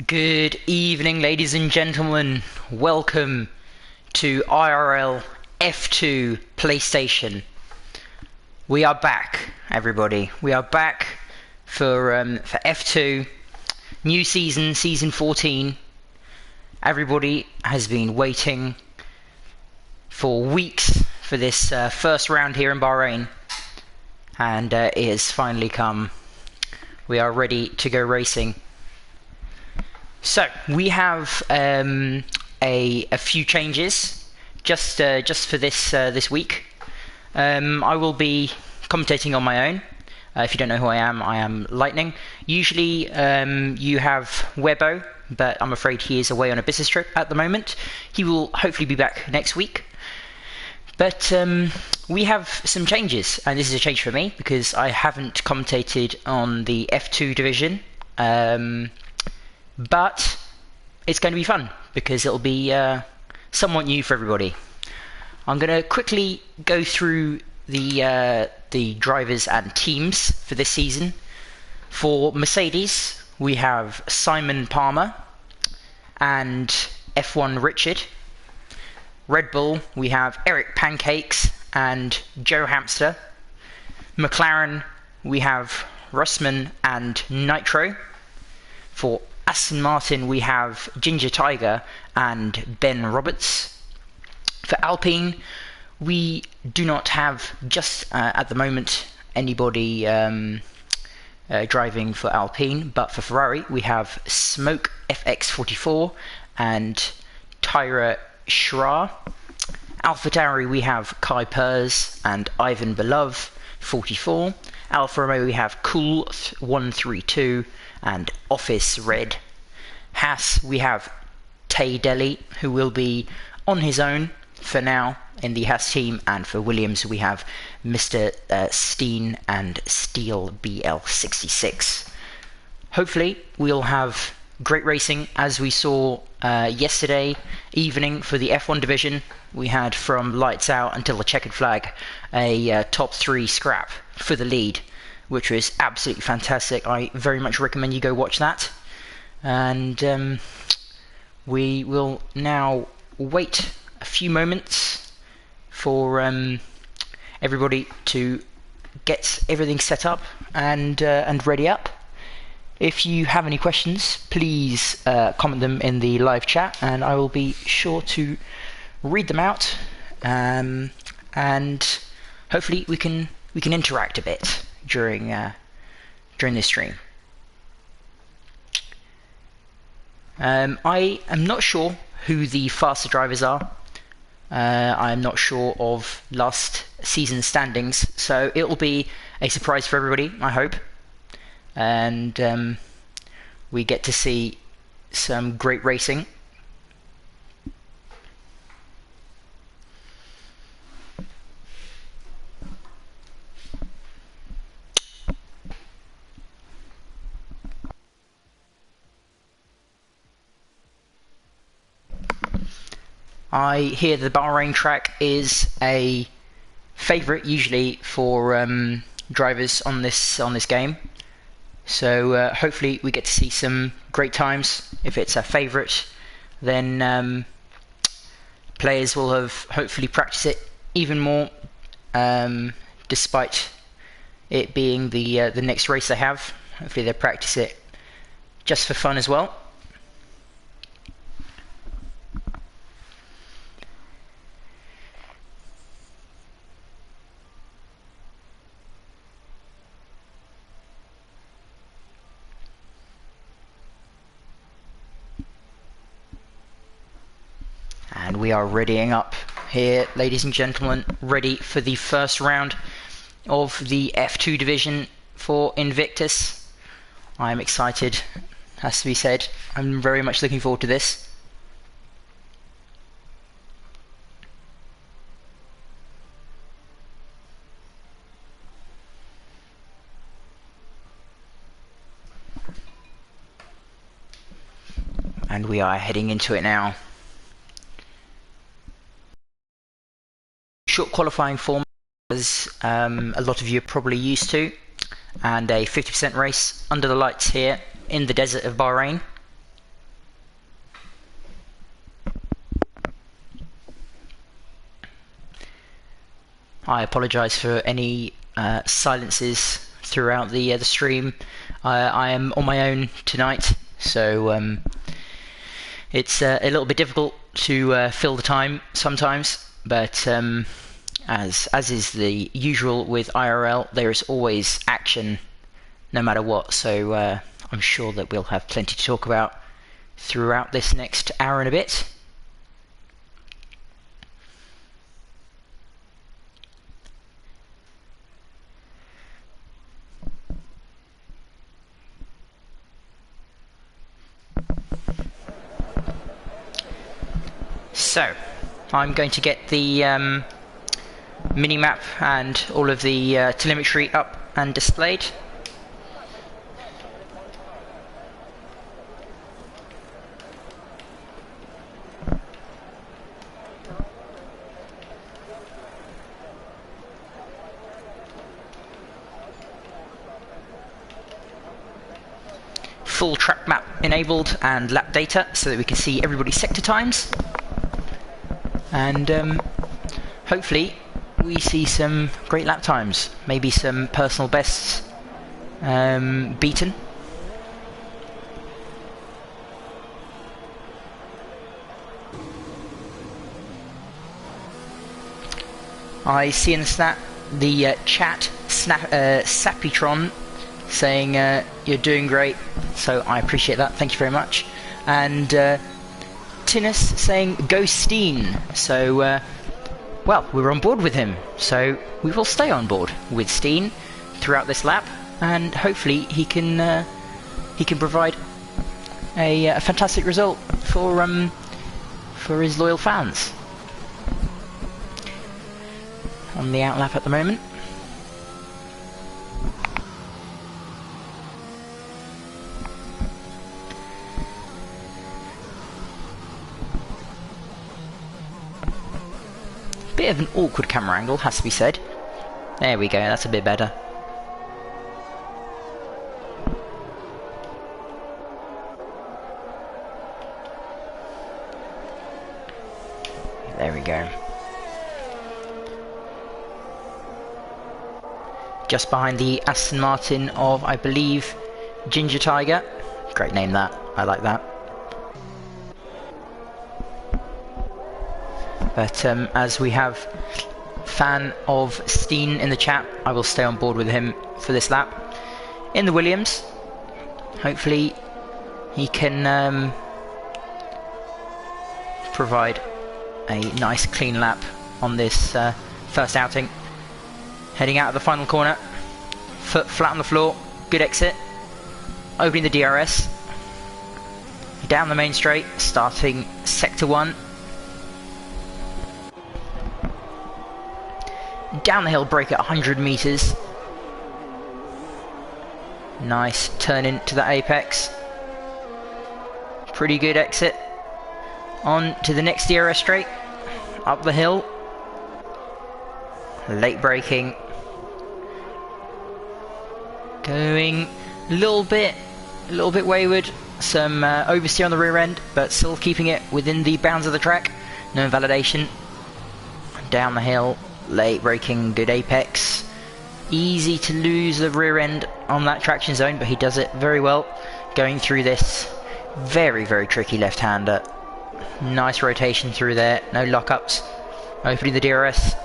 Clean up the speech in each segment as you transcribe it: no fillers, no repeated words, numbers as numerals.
Good evening, ladies and gentlemen. Welcome to IRL F2 PlayStation. We are back, everybody. We are back for F2, new season, season 14. Everybody has been waiting for weeks for this first round here in Bahrain, and it has finally come. We are ready to go racing. So we have a few changes just for this week. I will be commentating on my own. If you don't know who I am Lightning. Usually you have Webbo, but I'm afraid he is away on a business trip at the moment. He will hopefully be back next week. But we have some changes, and this is a change for me because I haven't commentated on the F2 division. But it's going to be fun because it'll be somewhat new for everybody. I'm going to quickly go through the drivers and teams for this season. For Mercedes, we have Simon Palmer and F1 Richard. Red Bull, we have Eric Pancakes and Joe Hamster. McLaren, we have Russman and Nitro. For Aston Martin, we have Ginger Tiger and Ben Roberts. For Alpine, we do not have just at the moment anybody driving for Alpine, but for Ferrari we have Smoke FX44 and Tyra Schrar. AlphaTauri, we have Kai Pers and Ivan Belov 44. Alfa Romeo, we have Cool 132 and Office Red. Haas, we have Tay Deli, who will be on his own for now in the Haas team, and for Williams we have Mr. Steen and Steel BL66. Hopefully we'll have great racing as we saw yesterday evening for the F1 division. We had from lights out until the checkered flag a top 3 scrap for the lead, which was absolutely fantastic. I very much recommend you go watch that. And we will now wait a few moments for everybody to get everything set up and ready up. If you have any questions, please comment them in the live chat, and I will be sure to read them out. And hopefully we can interact a bit during this stream. I am not sure who the faster drivers are. I am not sure of last season's standings, so it will be a surprise for everybody, I hope. And we get to see some great racing. I hear the Bahrain track is a favourite usually for drivers on this game. So hopefully we get to see some great times. If it's a favourite, then players will have hopefully practiced it even more, despite it being the next race they have. Hopefully they practice it just for fun as well. And we are readying up here, ladies and gentlemen, ready for the first round of the F2 division for Invictus. I'm excited, has to be said. I'm very much looking forward to this. And we are heading into it now. Short qualifying format, as a lot of you are probably used to, and a 50% race under the lights here in the desert of Bahrain. I apologise for any silences throughout the stream. I am on my own tonight, so it's a little bit difficult to fill the time sometimes, but as is the usual with IRL, there is always action no matter what, so I'm sure that we'll have plenty to talk about throughout this next hour and a bit. So, I'm going to get the minimap and all of the telemetry up and displayed. Full track map enabled and lap data so that we can see everybody's sector times. And hopefully we see some great lap times, maybe some personal bests beaten. I see in the chat Sappytron saying you're doing great, so I appreciate that, thank you very much. And Tinus saying go Steen, so well, we're on board with him, so we will stay on board with Steen throughout this lap, and hopefully he can provide a fantastic result for his loyal fans. On the outlap at the moment. Bit of an awkward camera angle, has to be said. There we go, that's a bit better. There we go. Just behind the Aston Martin of, I believe, Ginger Tiger. Great name that, I like that. But as we have fan of Steen in the chat, I will stay on board with him for this lap. In the Williams, hopefully he can provide a nice clean lap on this first outing. Heading out of the final corner, foot flat on the floor, good exit. Opening the DRS, down the main straight, starting sector 1. Down the hill, brake at 100 meters. Nice turn into the apex. Pretty good exit. On to the next DRS straight. Up the hill. Late braking. Going a little bit wayward. Some oversteer on the rear end, but still keeping it within the bounds of the track. No invalidation. Down the hill. Late braking, good apex. Easy to lose the rear end on that traction zone, but he does it very well. Going through this very, very tricky left-hander. Nice rotation through there, no lockups. Opening the DRS.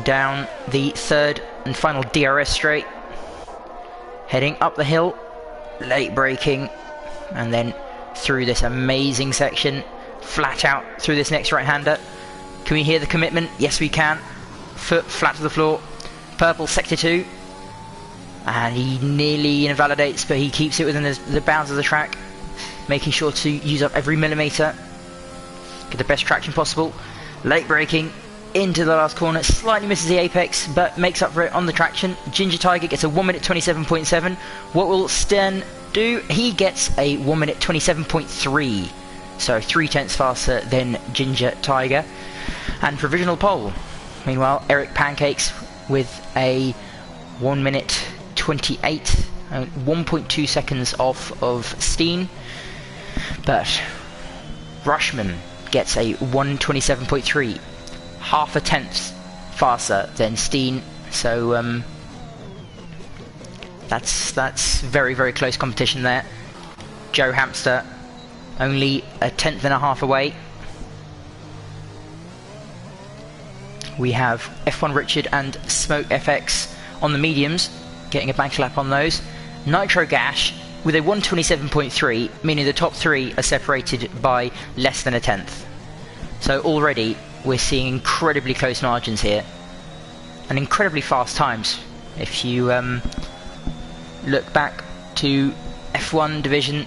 Down the third and final DRS straight. Heading up the hill. Late braking. And then through this amazing section. Flat out through this next right-hander. Can we hear the commitment? Yes, we can. Foot flat to the floor. Purple sector 2. And he nearly invalidates, but he keeps it within the bounds of the track. Making sure to use up every millimetre. Get the best traction possible. Late braking. Into the last corner. Slightly misses the apex, but makes up for it on the traction. Ginger Tiger gets a 1 minute 27.7. What will Stern do? He gets a 1 minute 27.3. So 3/10 faster than Ginger Tiger. And provisional pole. Meanwhile, Eric Pancakes with a 1 minute 28, 1.2 seconds off of Steen. But Rushman gets a 1:27.3, half a tenth faster than Steen, so that's very, very close competition there. Joe Hamster only a 1/10.5 away. We have F1 Richard and Smoke FX on the mediums, getting a bank lap on those. Nitro Gash with a 1:27.3, meaning the top three are separated by less than a 1/10. So already we're seeing incredibly close margins here, and incredibly fast times. If you look back to F1 division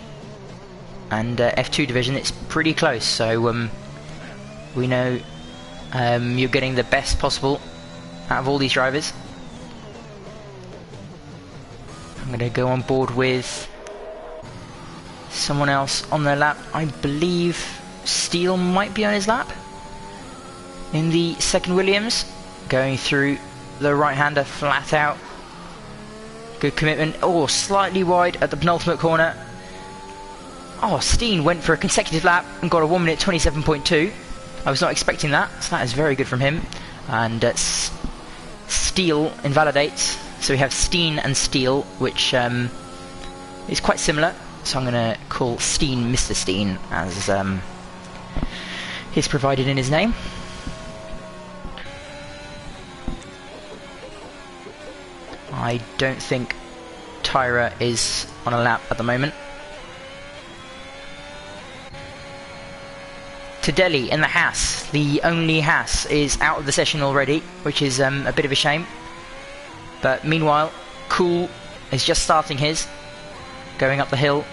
and F2 division, it's pretty close, so we know you're getting the best possible out of all these drivers. I'm going to go on board with someone else on their lap. I believe Steele might be on his lap in the second Williams, going through the right-hander flat out. Good commitment. Oh, slightly wide at the penultimate corner. Oh, Steen went for a consecutive lap and got a 1:27.2. I was not expecting that, so that is very good from him. And Steele invalidates, so we have Steen and Steele, which is quite similar. So I'm going to call Steen Mr. Steen, as is provided in his name. I don't think Tyra is on a lap at the moment. Tadelli in the Haas, the only Haas, is out of the session already, which is a bit of a shame. But meanwhile, Cool is just starting his, going up the hill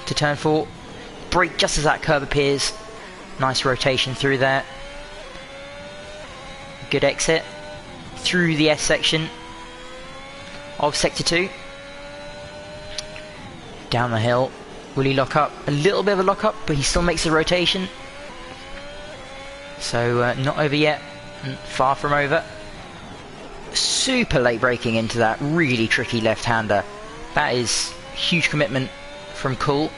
to turn 4. Brake just as that curve appears. Nice rotation through there. Good exit through the S section of Sector 2. Down the hill. Will he lock up? A little bit of a lock up, but he still makes the rotation. So not over yet. Far from over. Super late braking into that really tricky left-hander. That is huge commitment from Cool.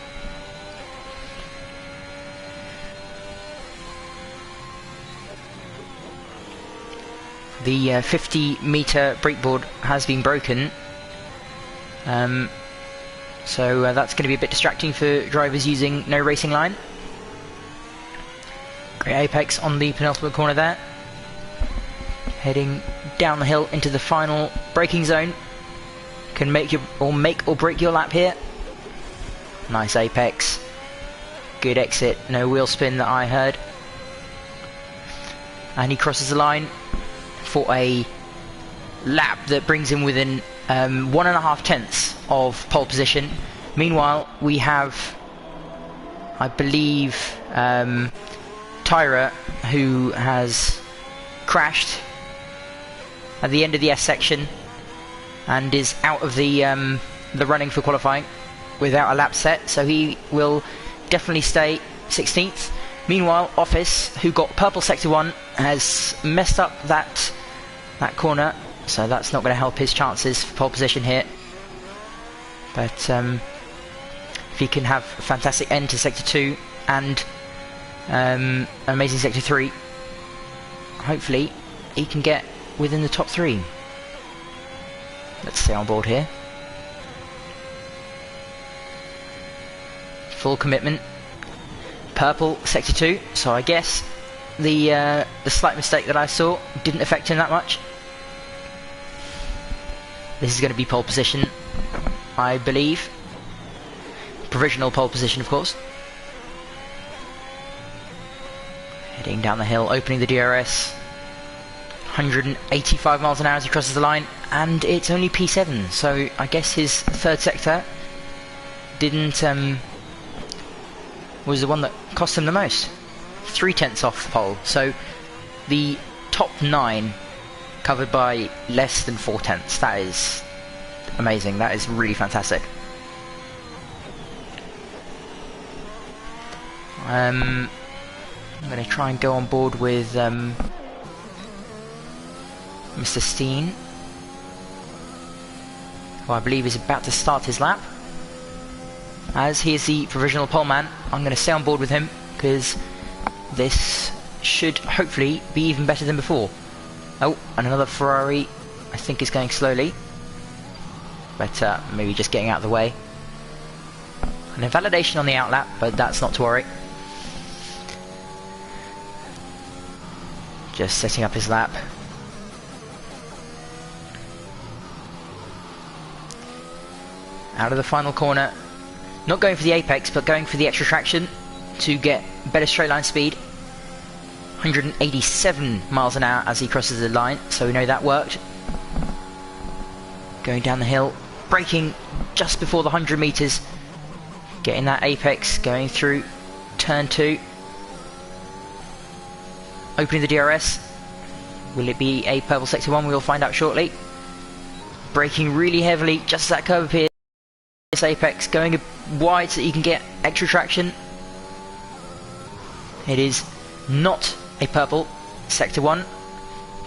The 50-meter brake board has been broken, so that's going to be a bit distracting for drivers using no racing line. Great apex on the penultimate corner there. Heading down the hill into the final braking zone. Can make or break your lap here. Nice apex. Good exit. No wheel spin that I heard. And he crosses the line for a lap that brings him within 1.5 tenths of pole position. Meanwhile, we have, I believe, Tyra, who has crashed at the end of the S section and is out of the running for qualifying without a lap set, so he will definitely stay 16th. Meanwhile, Office, who got purple sector 1, has messed up that corner, so that's not going to help his chances for pole position here. But if he can have a fantastic end to sector 2 and an amazing sector 3, hopefully he can get within the top 3. Let's stay on board here. Full commitment. Purple sector 2, so I guess the slight mistake that I saw didn't affect him that much. This is going to be pole position, I believe. Provisional pole position, of course. Heading down the hill, opening the DRS. 185 miles an hour as he crosses the line, and it's only P7, so I guess his third sector didn't was the one that cost him the most. 3 tenths off the pole, so the top 9 covered by less than 4 tenths. That is amazing. That is really fantastic. I'm going to try and go on board with Mr. Steen, who I believe is about to start his lap. As he is the provisional pole man, I'm going to stay on board with him, because this should hopefully be even better than before. Oh, and another Ferrari, I think, is going slowly. But maybe just getting out of the way. An invalidation on the outlap, but that's not to worry. Just setting up his lap. Out of the final corner. Not going for the apex, but going for the extra traction to get better straight line speed. 187 miles an hour as he crosses the line, so we know that worked. Going down the hill, braking just before the 100 meters. Getting that apex, going through turn 2. Opening the DRS. Will it be a purple sector 1? We'll find out shortly. Braking really heavily just as that curve appears. This apex going wide so that you can get extra traction. It is not a purple sector 1,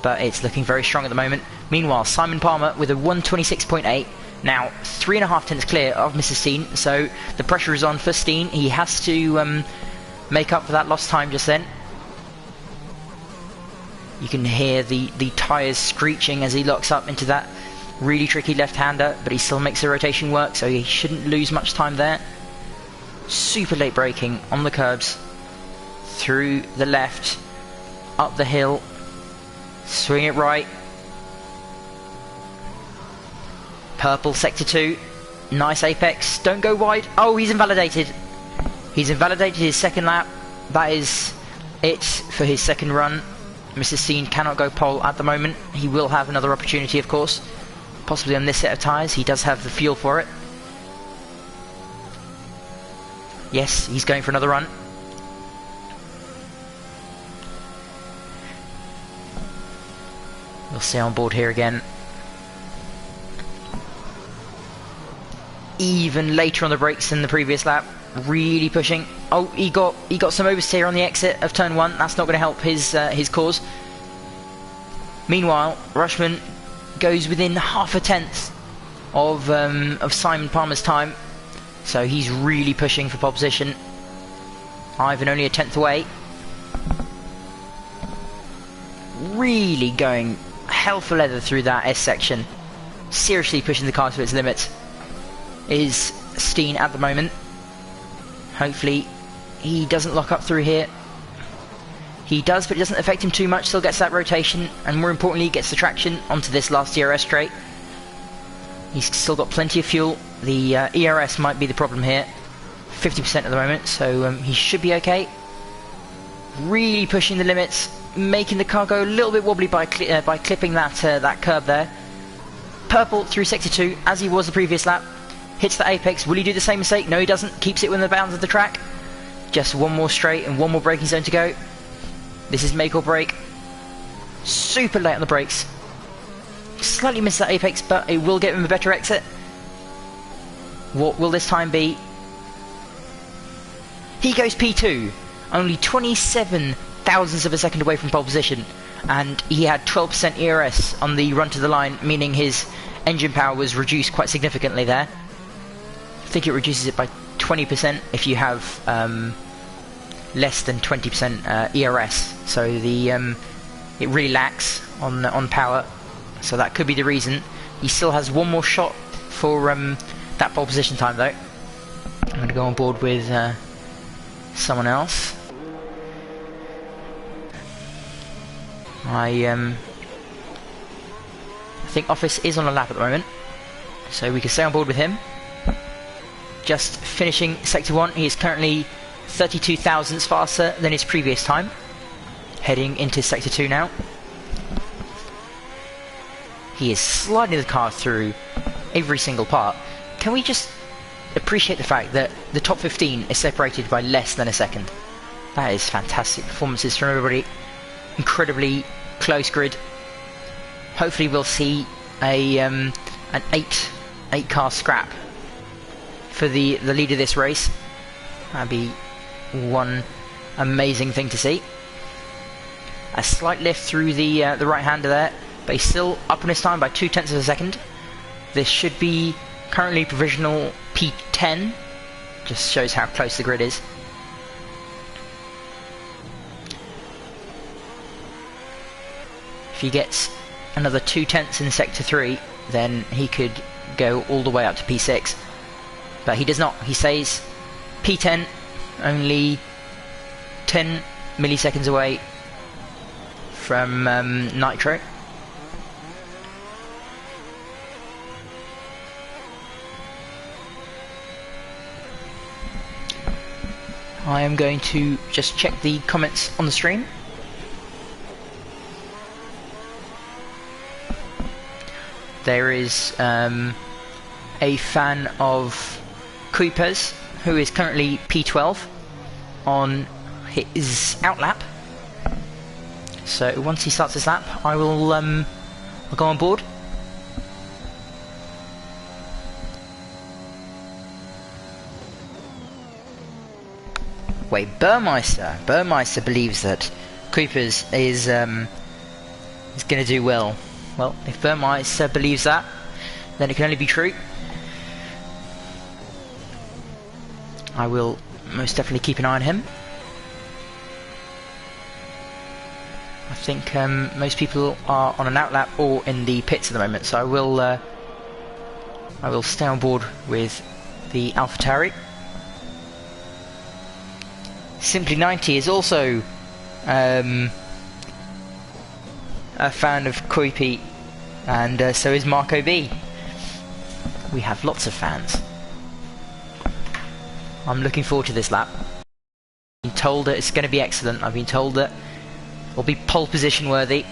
but it's looking very strong at the moment. Meanwhile, Simon Palmer with a 126.8, now 3.5 tenths clear of Mr. Steen, so the pressure is on for Steen. He has to make up for that lost time just then. You can hear the tyres screeching as he locks up into that really tricky left-hander, but he still makes the rotation work, so he shouldn't lose much time there. Super late braking on the curbs, through the left, up the hill, swing it right. Purple sector 2, nice apex, don't go wide. Oh, he's invalidated. He's invalidated his second lap. That is it for his second run. Mr. Steen cannot go pole at the moment. He will have another opportunity, of course. Possibly on this set of tyres. He does have the fuel for it. Yes, he's going for another run. We'll stay on board here again. Even later on the brakes than the previous lap. Really pushing. Oh, he got some oversteer on the exit of turn 1. That's not going to help his cause. Meanwhile, Rushman goes within half a tenth of Simon Palmer's time, so he's really pushing for pole position. Ivan only a tenth away. Really going hell for leather through that S section. Seriously pushing the car to its limits is Steen at the moment. Hopefully he doesn't lock up through here. He does, but it doesn't affect him too much. Still gets that rotation, and more importantly, gets the traction onto this last DRS straight. He's still got plenty of fuel. The ERS might be the problem here. 50% at the moment, so he should be okay. Really pushing the limits, making the car go a little bit wobbly by clipping that curb there. Purple through sector 2, as he was the previous lap. Hits the apex. Will he do the same mistake? No, he doesn't. Keeps it within the bounds of the track. Just one more straight and one more braking zone to go. This is make or break. Super late on the brakes. Slightly missed that apex, but it will get him a better exit. What will this time be? He goes P2. Only 27 thousandths of a second away from pole position. And he had 12% ERS on the run to the line, meaning his engine power was reduced quite significantly there. I think it reduces it by 20% if you have less than 20% ERS. So it really lacks on power. So that could be the reason. He still has one more shot for that pole position time though. I'm going to go on board with someone else. I think Office is on a lap at the moment, so we can stay on board with him. Just finishing sector 1, he is currently 32 thousandths faster than his previous time. Heading into sector 2 now. He is sliding the car through every single part. Can we just appreciate the fact that the top 15 is separated by less than a second? That is fantastic performances from everybody. Incredibly close grid. Hopefully we'll see an 8 car scrap for the lead of this race. That'd be one amazing thing to see. A slight lift through the right hander there, but he's still up on his time by 0.2 of a second. This should be currently provisional P10. Just shows how close the grid is. If he gets another 2/10 in Sector 3, then he could go all the way up to P6. But he does not. He stays P10, only 10 milliseconds away from Nitro. I am going to just check the comments on the stream. There is a fan of Kuipers who is currently P12 on his outlap. So once he starts his lap, I will I'll go on board. Wait, Burmeister believes that Kuipers is going to do well. Well, if Burmeister believes that, then it can only be true. I will most definitely keep an eye on him. I think most people are on an outlap or in the pits at the moment, so I will stay on board with the AlphaTauri. Simply90 is also a fan of Kuipi, and so is Marco B. We have lots of fans. I'm looking forward to this lap. I've been told that it's going to be excellent. I've been told that it'll be pole position worthy.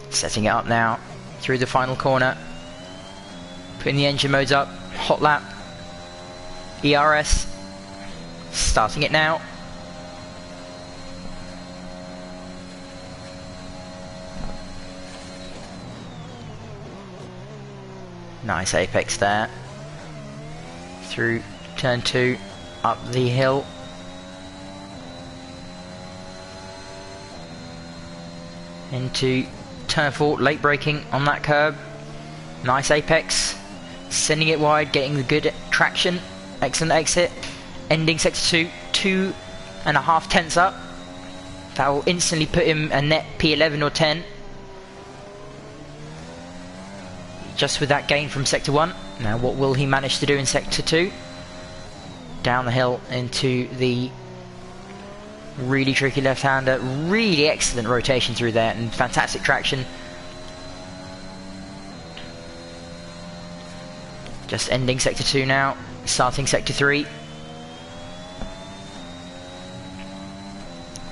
Setting it up now through the final corner. Putting the engine modes up. Hot lap. ERS. Starting it now. Nice apex there. Through turn 2, up the hill. Into turn 4, late braking on that curb. Nice apex. Sending it wide, getting the good traction. Excellent exit. Ending sector 2, 2.5 tenths up. That will instantly put him a net P11 or 10. Just with that gain from sector 1. Now what will he manage to do in sector 2? Down the hill into the really tricky left-hander. Really excellent rotation through there and fantastic traction. Just ending sector 2 now. Starting sector 3.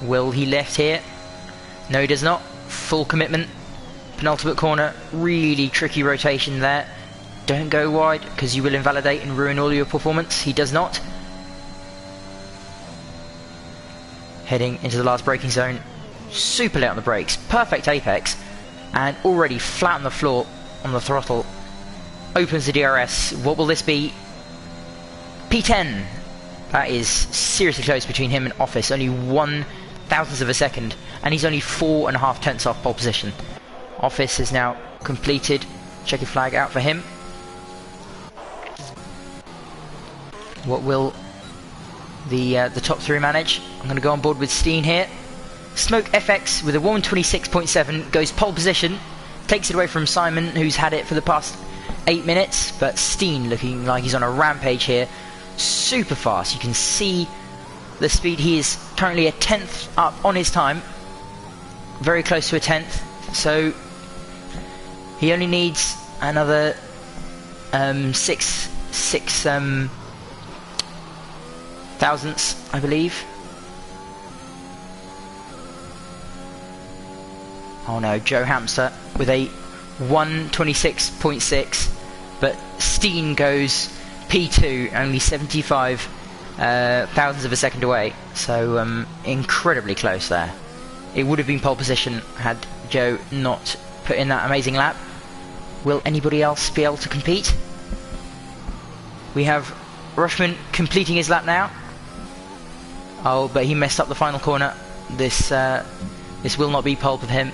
Will he lift here? No, he does not. Full commitment. Penultimate corner, really tricky rotation there. Don't go wide because you will invalidate and ruin all your performance. He does not. Heading into the last braking zone. Super late on the brakes. Perfect apex. And already flat on the floor on the throttle. Opens the DRS. What will this be? P10. That is seriously close between him and Office. Only 1/1000th of a second. And he's only 4.5 tenths off pole position. Office is now completed. Checkered flag out for him. What will the top 3 manage? I'm going to go on board with Steen here. Smoke FX with a 126.7 goes pole position. Takes it away from Simon, who's had it for the past 8 minutes. But Steen looking like he's on a rampage here. Super fast. You can see the speed. He is currently a 10th up on his time. Very close to a 10th. So he only needs another 6 thousandths, I believe. Oh no, Joe Hamster with a 126.6, but Steen goes P2, only 75 thousandths of a second away. So incredibly close there. It would have been pole position had Joe not put in that amazing lap. Will anybody else be able to compete? We have Rushman completing his lap now. Oh, but he messed up the final corner. This will not be pole for him.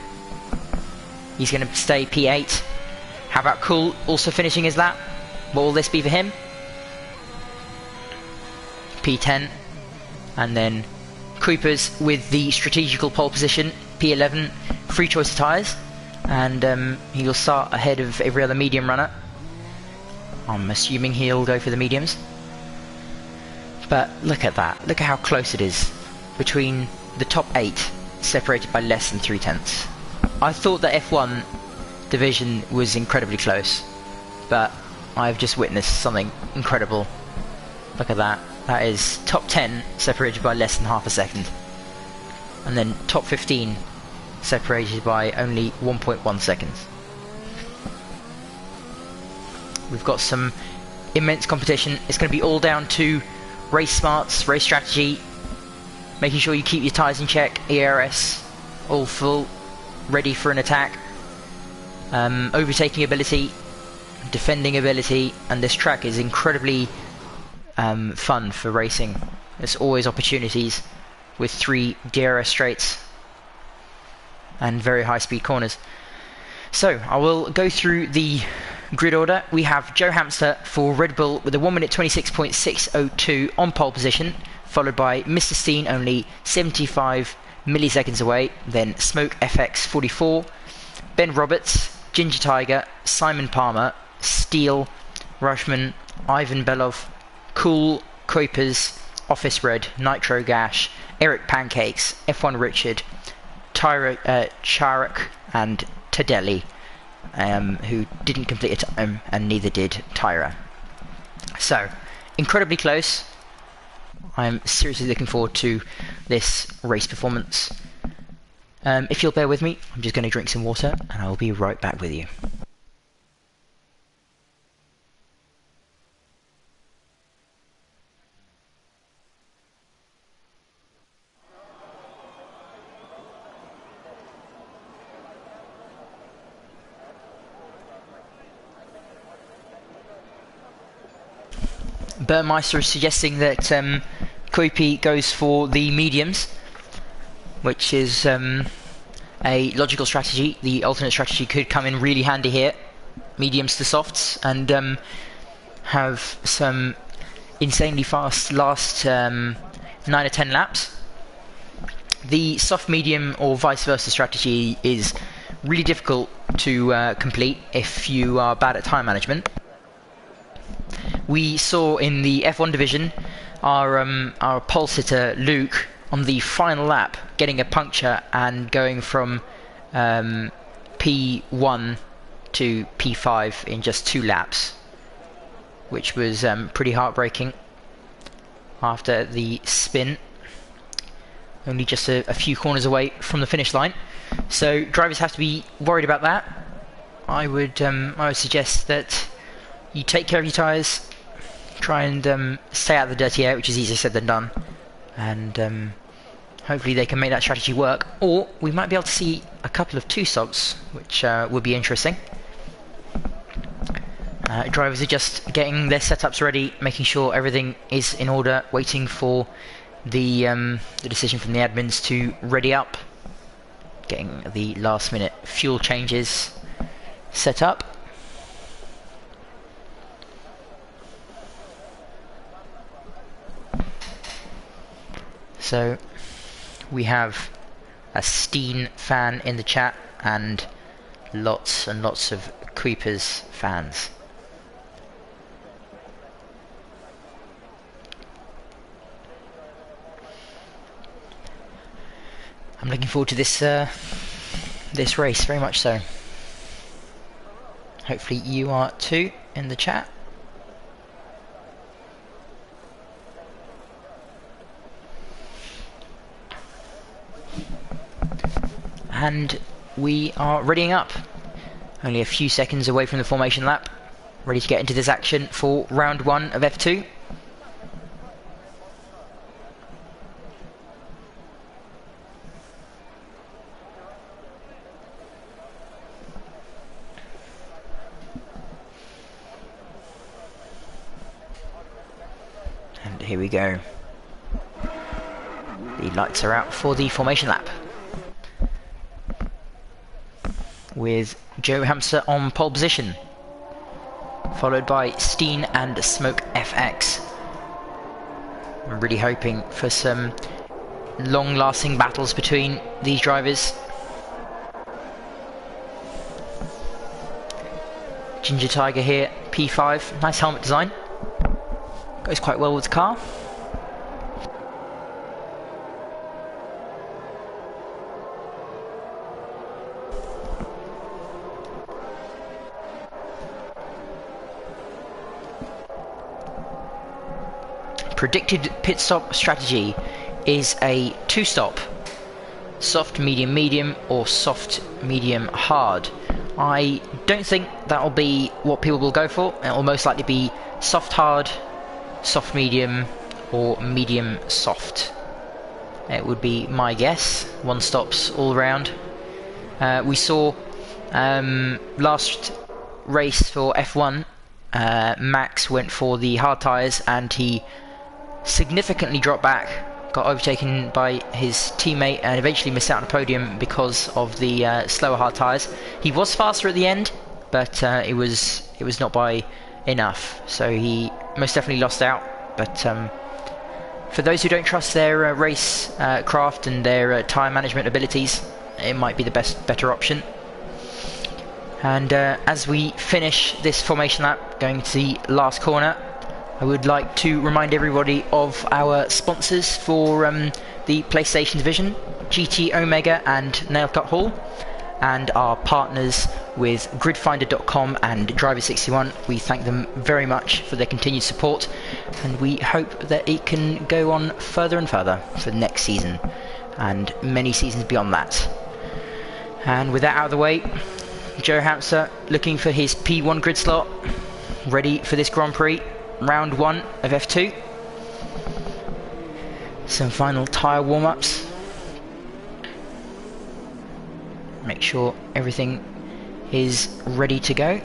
He's going to stay P8. How about Cool also finishing his lap? What will this be for him? P10, and then Kuipers with the strategical pole position, P11, free choice of tyres, and he'll start ahead of every other medium runner. I'm assuming he'll go for the mediums. But look at that, look at how close it is between the top 8, separated by less than 3/10. I thought the F1 division was incredibly close, but I've just witnessed something incredible. Look at that. That is top 10 separated by less than half a second, and then top 15 separated by only 1.1 seconds. We've got some immense competition. It's going to be all down to race smarts, race strategy, making sure you keep your tyres in check, ERS all full, ready for an attack, overtaking ability, defending ability, and this track is incredibly fun for racing. There's always opportunities with 3 DRS straights and very high speed corners. So I will go through the grid order. We have Joe Hamster for Red Bull with a 1 minute 26.602 on pole position, followed by Mr. Steen only 75 milliseconds away, then Smoke FX 44, Ben Roberts, Ginger Tiger, Simon Palmer, Steele, Rushman, Ivan Belov, Cool, Kuipers, Office Red, Nitro Gash, Eric Pancakes, F1 Richard, Charak, and Tadelli, who didn't complete a time, and neither did Tyra. So, incredibly close. I'm seriously looking forward to this race performance. If you'll bear with me, I'm just going to drink some water, and I'll be right back with you. Burmeister is suggesting that Kuipi goes for the mediums, which is a logical strategy. The alternate strategy could come in really handy here. Mediums to softs, and have some insanely fast last 9 or 10 laps. The soft medium or vice versa strategy is really difficult to complete if you are bad at time management. We saw in the F1 division our pole sitter Luke on the final lap getting a puncture and going from P1 to P5 in just 2 laps, which was pretty heartbreaking after the spin, only just a few corners away from the finish line. So drivers have to be worried about that. I would suggest that you take care of your tyres, try and stay out of the dirty air, which is easier said than done, and hopefully they can make that strategy work. Or we might be able to see a couple of 2-socks, which would be interesting. Drivers are just getting their setups ready, making sure everything is in order, waiting for the decision from the admins to ready up, getting the last minute fuel changes set up. So we have a Steen fan in the chat and lots of Kuipers fans. I'm looking forward to this this race very much so. Hopefully you are too in the chat. And we are readying up. Only a few seconds away from the formation lap. Ready to get into this action for round 1 of F2. And here we go. The lights are out for the formation lap, with Joe Hamster on pole position, followed by Steen and Smoke FX. really hoping for some long-lasting battles between these drivers. Ginger Tiger here, P5, nice helmet design. Goes quite well with the car. Predicted pit stop strategy is a 2-stop, soft, medium, medium, or soft, medium, hard. I don't think that'll be what people will go for. It will most likely be soft, hard, soft, medium, or medium, soft. It would be my guess. 1 stops all round. We saw last race for F1, Max went for the hard tyres and he significantly dropped back, got overtaken by his teammate and eventually missed out on the podium because of the slower hard tyres. He was faster at the end, but it was not by enough, so he most definitely lost out. But for those who don't trust their race craft and their tyre management abilities, it might be the better option. And as we finish this formation lap, going to the last corner, I would like to remind everybody of our sponsors for the PlayStation division, GT Omega and Nailcut Hall, and our partners with gridfinder.com and Driver61. We thank them very much for their continued support, and we hope that it can go on further and further for next season and many seasons beyond that. And with that out of the way, Joe Hamster looking for his P1 grid slot, ready for this Grand Prix. Round 1 of F2. Some final tyre warm-ups. Make sure everything is ready to go.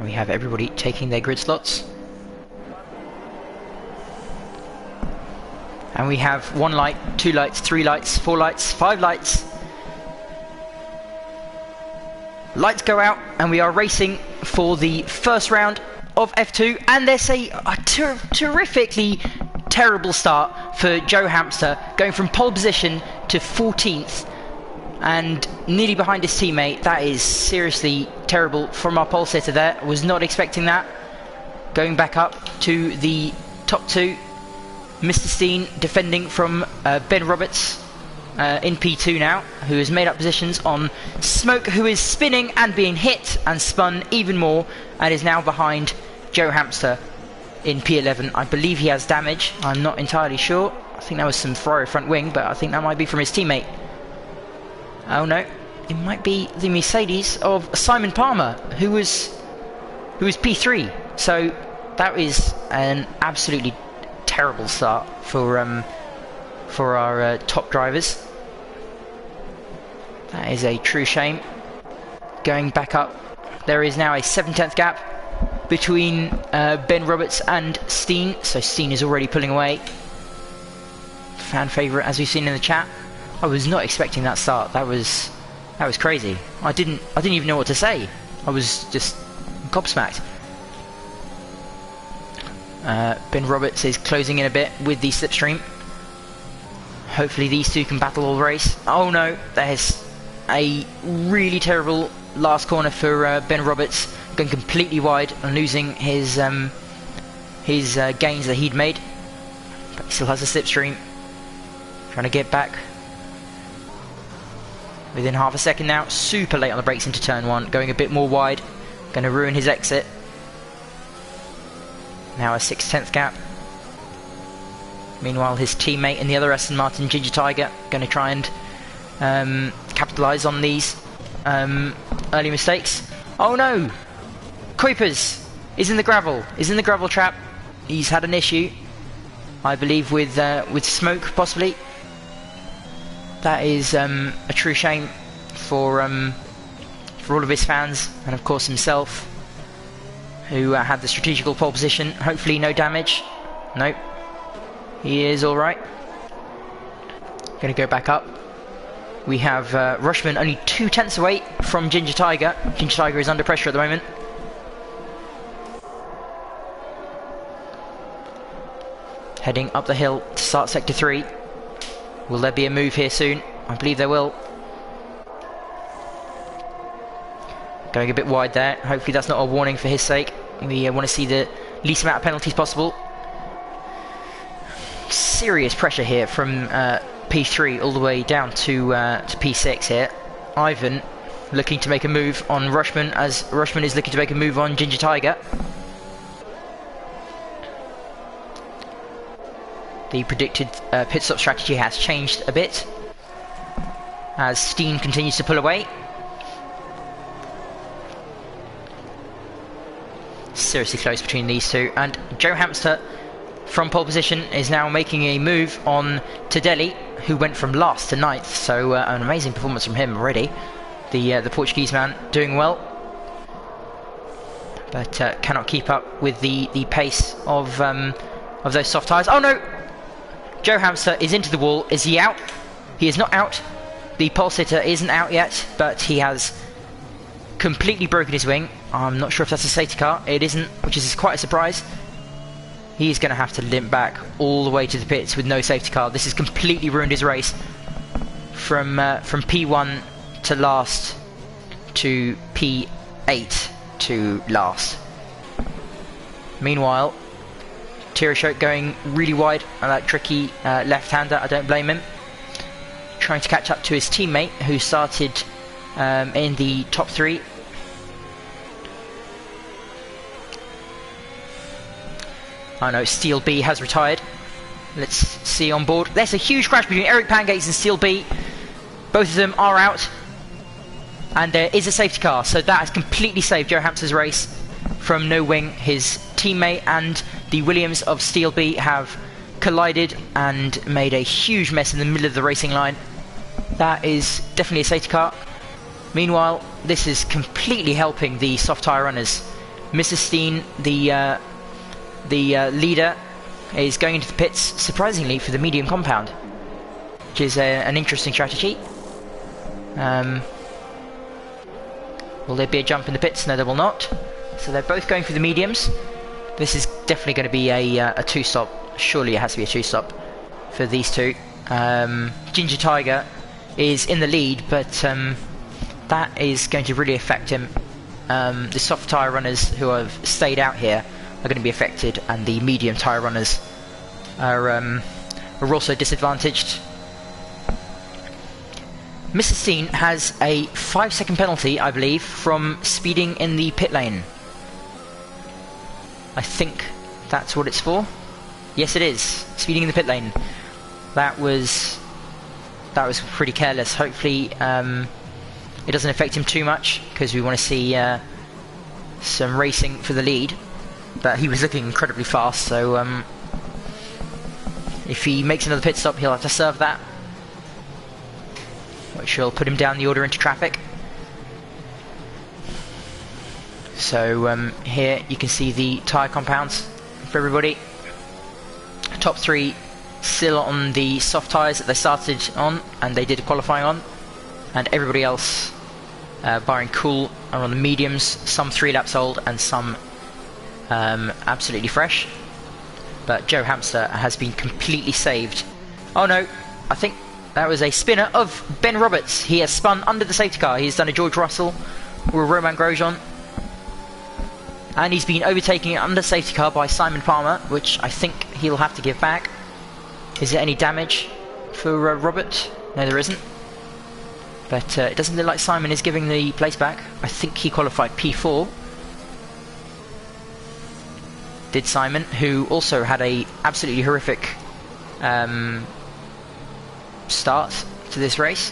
We have everybody taking their grid slots. And we have 1 light, 2 lights, 3 lights, 4 lights, 5 lights. Lights go out and we are racing for the first round of F2, and there's a terrifically terrible start for Joe Hamster, going from pole position to 14th and nearly behind his teammate. That is seriously terrible from our pole sitter there. I was not expecting that. Going back up to the top 2. Mr. Steen defending from Ben Roberts in P2 now, who has made up positions on Smoke, who is spinning and being hit and spun even more, and is now behind Joe Hamster in P11. I believe he has damage. I'm not entirely sure. I think that was some Ferrari front wing, but I think that might be from his teammate. Oh no, it might be the Mercedes of Simon Palmer, who was P3. So that is an absolutely terrible start for our top drivers. That is a true shame. Going back up, there is now a 7/10 gap between Ben Roberts and Steen, so Steen is already pulling away. Fan favourite, as we've seen in the chat. I was not expecting that start. That was crazy. I didn't even know what to say. I was just gobsmacked. Ben Roberts is closing in a bit with the slipstream. Hopefully these two can battle all race. Oh no, there's a really terrible last corner for Ben Roberts, going completely wide and losing his gains that he'd made. But he still has a slipstream. Trying to get back. Within half a second now, super late on the brakes into turn 1, going a bit more wide, going to ruin his exit. Now a 6/10 gap. Meanwhile, his teammate in the other Aston Martin, Ginger Tiger, going to try and capitalise on these early mistakes. Oh no! Kuipers is in the gravel trap. He's had an issue, I believe, with Smoke possibly. That is a true shame for all of his fans and of course himself, who had the strategical pole position. Hopefully no damage. Nope. He is alright. going to go back up. We have Rushman only 2/10 away from Ginger Tiger. Ginger Tiger is under pressure at the moment. Heading up the hill to start Sector 3. Will there be a move here soon? I believe there will. Going a bit wide there. Hopefully that's not a warning for his sake. We want to see the least amount of penalties possible. Serious pressure here from P3 all the way down to P6 here. Ivan looking to make a move on Rushman, as Rushman is looking to make a move on Ginger Tiger. The predicted pit stop strategy has changed a bit as Steen continues to pull away. Seriously close between these two, and Joe Hamster from pole position is now making a move on Tadeli, who went from last to 9th, so an amazing performance from him already. The Portuguese man doing well, but cannot keep up with the pace of those soft tyres. Oh no! Joe Hamster is into the wall. Is he out? He is not out. The pole sitter isn't out yet, but he has completely broken his wing. I'm not sure if that's a safety car. It isn't, which is quite a surprise. He's going to have to limp back all the way to the pits with no safety car. This has completely ruined his race. From P1 to last to P8 to last. Meanwhile, Tirashok going really wide on that tricky left-hander. I don't blame him. Trying to catch up to his teammate who started in the top 3. I know Steel B has retired. Let's see on board. There's a huge crash between Eric Pangates and Steel B. Both of them are out. And there is a safety car, so that has completely saved Joe Hamster's race from no wing. His teammate and the Williams of Steel B have collided and made a huge mess in the middle of the racing line. That is definitely a safety car. Meanwhile, this is completely helping the soft tyre runners. Mrs. Steen, the leader, is going into the pits, surprisingly, for the medium compound, which is an interesting strategy. Will there be a jump in the pits? No, there will not. So they're both going for the mediums. This is definitely going to be a two-stop. Surely it has to be a two-stop for these two. Ginger Tiger is in the lead, but that is going to really affect him. The soft tyre runners who have stayed out here are going to be affected, and the medium tyre runners are also disadvantaged. Mr. Steen has a 5-second penalty, I believe, from speeding in the pit lane. I think that's what it's for. Yes, it is. Speeding in the pit lane. That was pretty careless. Hopefully it doesn't affect him too much, because we want to see some racing for the lead. But he was looking incredibly fast, so if he makes another pit stop, he'll have to serve that, which will put him down the order into traffic. So here you can see the tyre compounds for everybody. Top 3 still on the soft tyres that they started on and they did qualifying on, and everybody else, barring Cool, are on the mediums, some 3 laps old and some absolutely fresh. But Joe Hamster has been completely saved. Oh no, I think that was a spinner of Ben Roberts. He has spun under the safety car. He's done a George Russell or a Romain Grosjean, and he's been overtaken under safety car by Simon Palmer, which I think he'll have to give back. Is there any damage for Robert? No, there isn't. But it doesn't look like Simon is giving the place back. I think he qualified P4. Did Simon, who also had a absolutely horrific start to this race.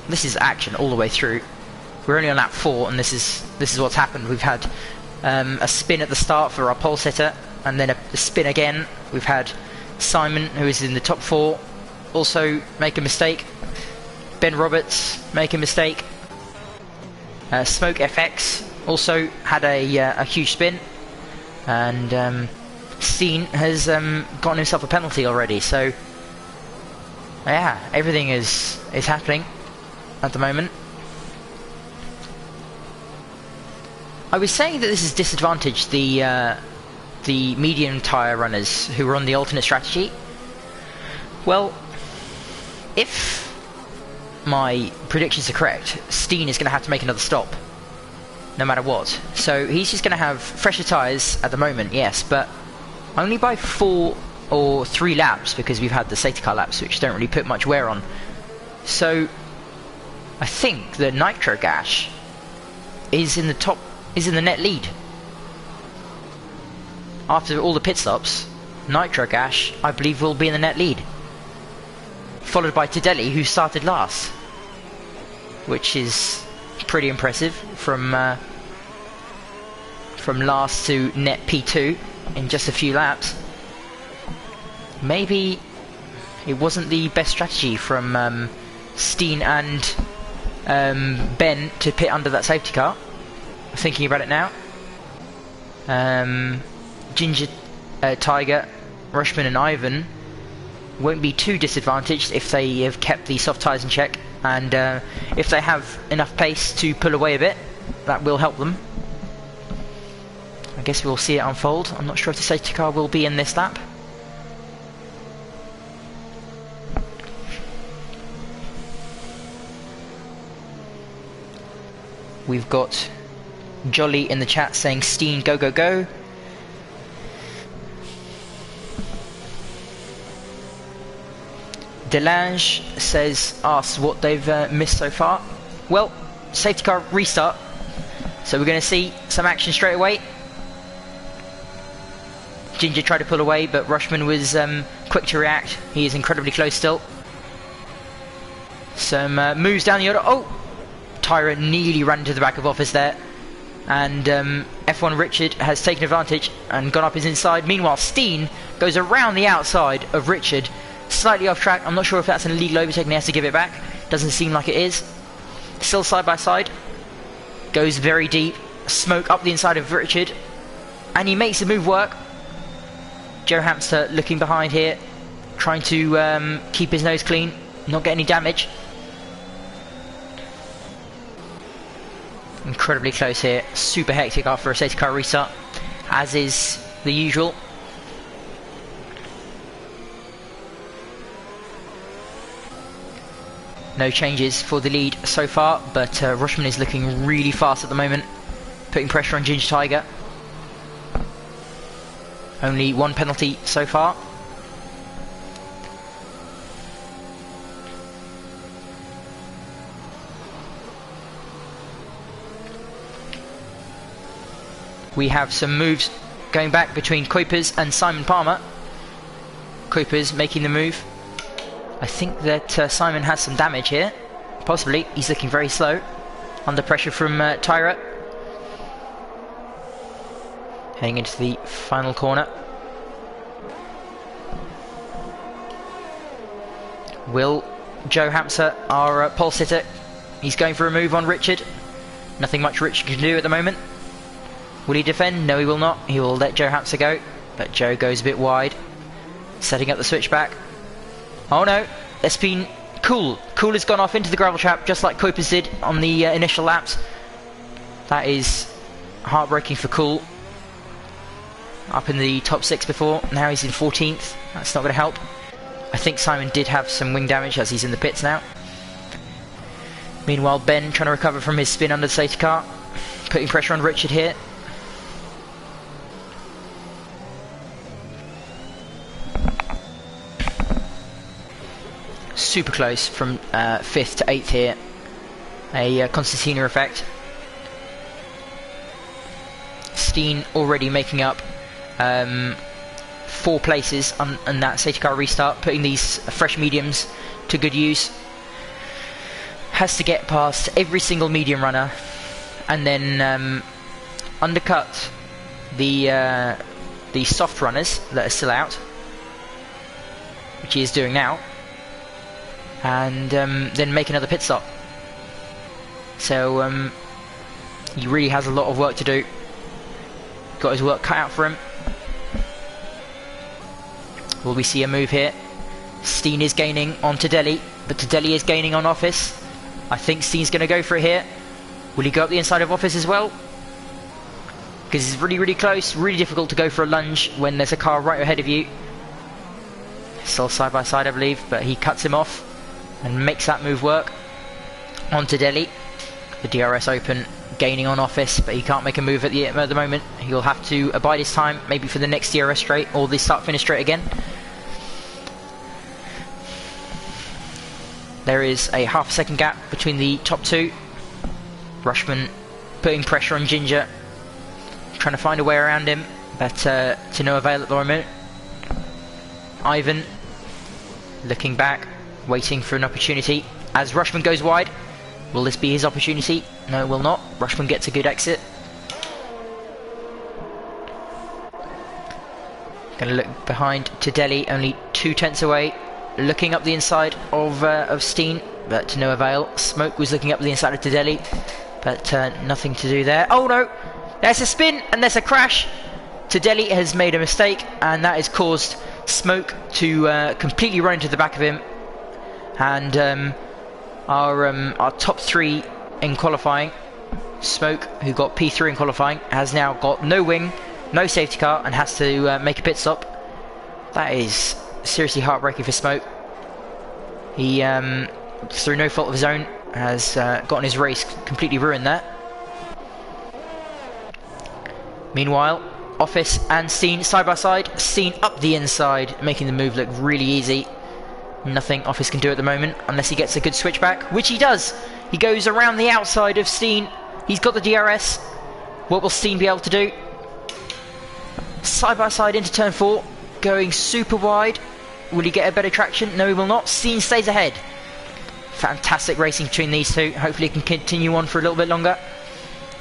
This is action all the way through. We're only on lap 4, and this is what's happened. We've had a spin at the start for our pole sitter, and then a spin again. We've had Simon, who is in the top 4, also make a mistake. Ben Roberts make a mistake. Smoke FX also had a huge spin, and Steen has gotten himself a penalty already, so yeah, everything is happening at the moment. I was saying that this has disadvantaged the medium tyre runners who were on the alternate strategy. Well, if my predictions are correct, Steen is going to have to make another stop, no matter what. So he's just going to have fresher tyres at the moment, yes, but only by 4 or 3 laps, because we've had the safety car laps, which don't really put much wear on. So I think that Nitro Gash is in the net lead. After all the pit stops, Nitro Gash, I believe, will be in the net lead, followed by Tidelli, who started last, which is pretty impressive from last to net P2 in just a few laps. Maybe it wasn't the best strategy from Steen and Ben to pit under that safety car. Thinking about it now, Ginger, Tiger, Rushman and Ivan won't be too disadvantaged if they have kept the soft tyres in check, and if they have enough pace to pull away a bit, that will help them. I guess we'll see it unfold. I'm not sure if the safety car will be in this lap. We've got Jolly in the chat saying Steen, go, go, go. Delange asks what they've missed so far. Well, safety car restart, so we're going to see some action straight away. Ginger tried to pull away, but Rushman was quick to react. He is incredibly close still. Some moves down the other. Oh! Tyra nearly ran into the back of office there, and F1 Richard has taken advantage and gone up his inside. Meanwhile, Steen goes around the outside of Richard, slightly off track. I'm not sure if that's an illegal overtake and he has to give it back. Doesn't seem like it is. Still side by side. Goes very deep. Smoke up the inside of Richard, and he makes the move work. Joe Hamster looking behind here, trying to keep his nose clean, not get any damage. Incredibly close here. Super hectic after a safety car restart, as is the usual. No changes for the lead so far, but Rushman is looking really fast at the moment, putting pressure on Ginger Tiger. Only 1 penalty so far. We have some moves going back between Kuipers and Simon Palmer. Kuipers making the move. I think that Simon has some damage here. Possibly. He's looking very slow. Under pressure from Tyra. Heading into the final corner. Will Joe Hamster, our pole sitter, he's going for a move on Richard. Nothing much Richard can do at the moment. Will he defend? No, he will not. He will let Joe Hamster go, but Joe goes a bit wide, setting up the switchback. Oh no, it's been Cool. Cool has gone off into the gravel trap just like Kuipers did on the initial laps. That is heartbreaking for Cool. Up in the top 6 before, now he's in 14th. That's not going to help. I think Simon did have some wing damage as he's in the pits now. Meanwhile, Ben trying to recover from his spin under the safety car, putting pressure on Richard here. Super close from 5th to 8th here. A Constantina effect. Steen already making up 4 places on that safety car restart, putting these fresh mediums to good use. Has to get past every single medium runner and then undercut the soft runners that are still out, which he is doing now, and then make another pit stop. So he really has a lot of work to do. Got his work cut out for him. Will we see a move here? Steen is gaining on Tedeli, but Tedeli is gaining on Office. I think Steen's going to go for it here. Will he go up the inside of Office as well? Because it's really, really close. Really difficult to go for a lunge when there's a car right ahead of you. Still side by side, I believe, but he cuts him off and makes that move work. On Tedeli. The DRS open, gaining on Office, but he can't make a move at the moment. He'll have to abide his time, maybe for the next DRS straight, or the start-finish straight again. There is a half a second gap between the top two. Rushman putting pressure on Ginger, trying to find a way around him, but to no avail at the moment. Ivan looking back, waiting for an opportunity as Rushman goes wide. Will this be his opportunity? No, it will not. Rushman gets a good exit. Gonna look behind Tedeli, only 2 tenths away. Looking up the inside of Steen, but to no avail. Smoke was looking up the inside of Tedeli, but nothing to do there. Oh no! There's a spin and there's a crash. Tedeli has made a mistake, and that has caused Smoke to completely run into the back of him. And our top 3 in qualifying, Smoke, who got P3 in qualifying, has now got no wing, no safety car, and has to make a pit stop. That is seriously heartbreaking for Smoke. He, through no fault of his own, has gotten his race completely ruined there. Meanwhile, Office and Steen side by side. Steen up the inside, making the move look really easy. Nothing Office can do at the moment unless he gets a good switchback, which he does. He goes around the outside of Steen. He's got the DRS. What will Steen be able to do? Side by side into turn 4, going super wide. Will he get a better traction? No, he will not. Steen stays ahead. Fantastic racing between these two. Hopefully he can continue on for a little bit longer.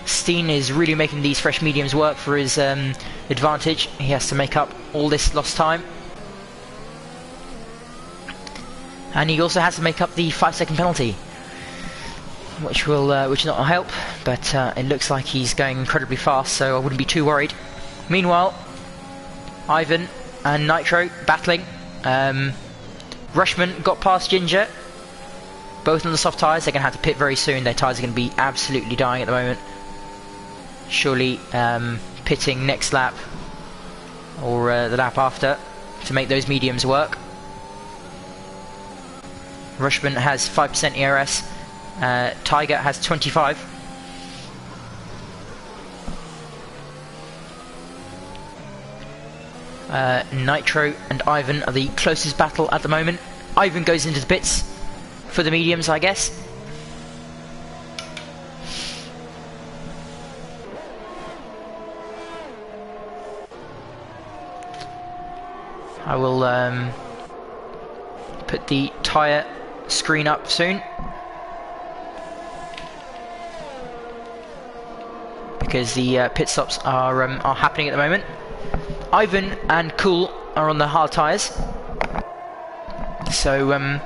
Steen is really making these fresh mediums work for his advantage. He has to make up all this lost time. And he also has to make up the 5-second penalty, which not help, but it looks like he's going incredibly fast, so I wouldn't be too worried. Meanwhile, Ivan and Nitro battling. Rushman got past Ginger, both on the soft tyres. They're going to have to pit very soon. Their tyres are going to be absolutely dying at the moment. Surely pitting next lap or the lap after to make those mediums work. Rushman has 5% ERS. Tiger has 25. Nitro and Ivan are the closest battle at the moment. Ivan goes into the pits for the mediums, I guess. I will put the tyre screen up soon, because the pit stops are happening at the moment. Ivan and Cool are on the hard tyres, so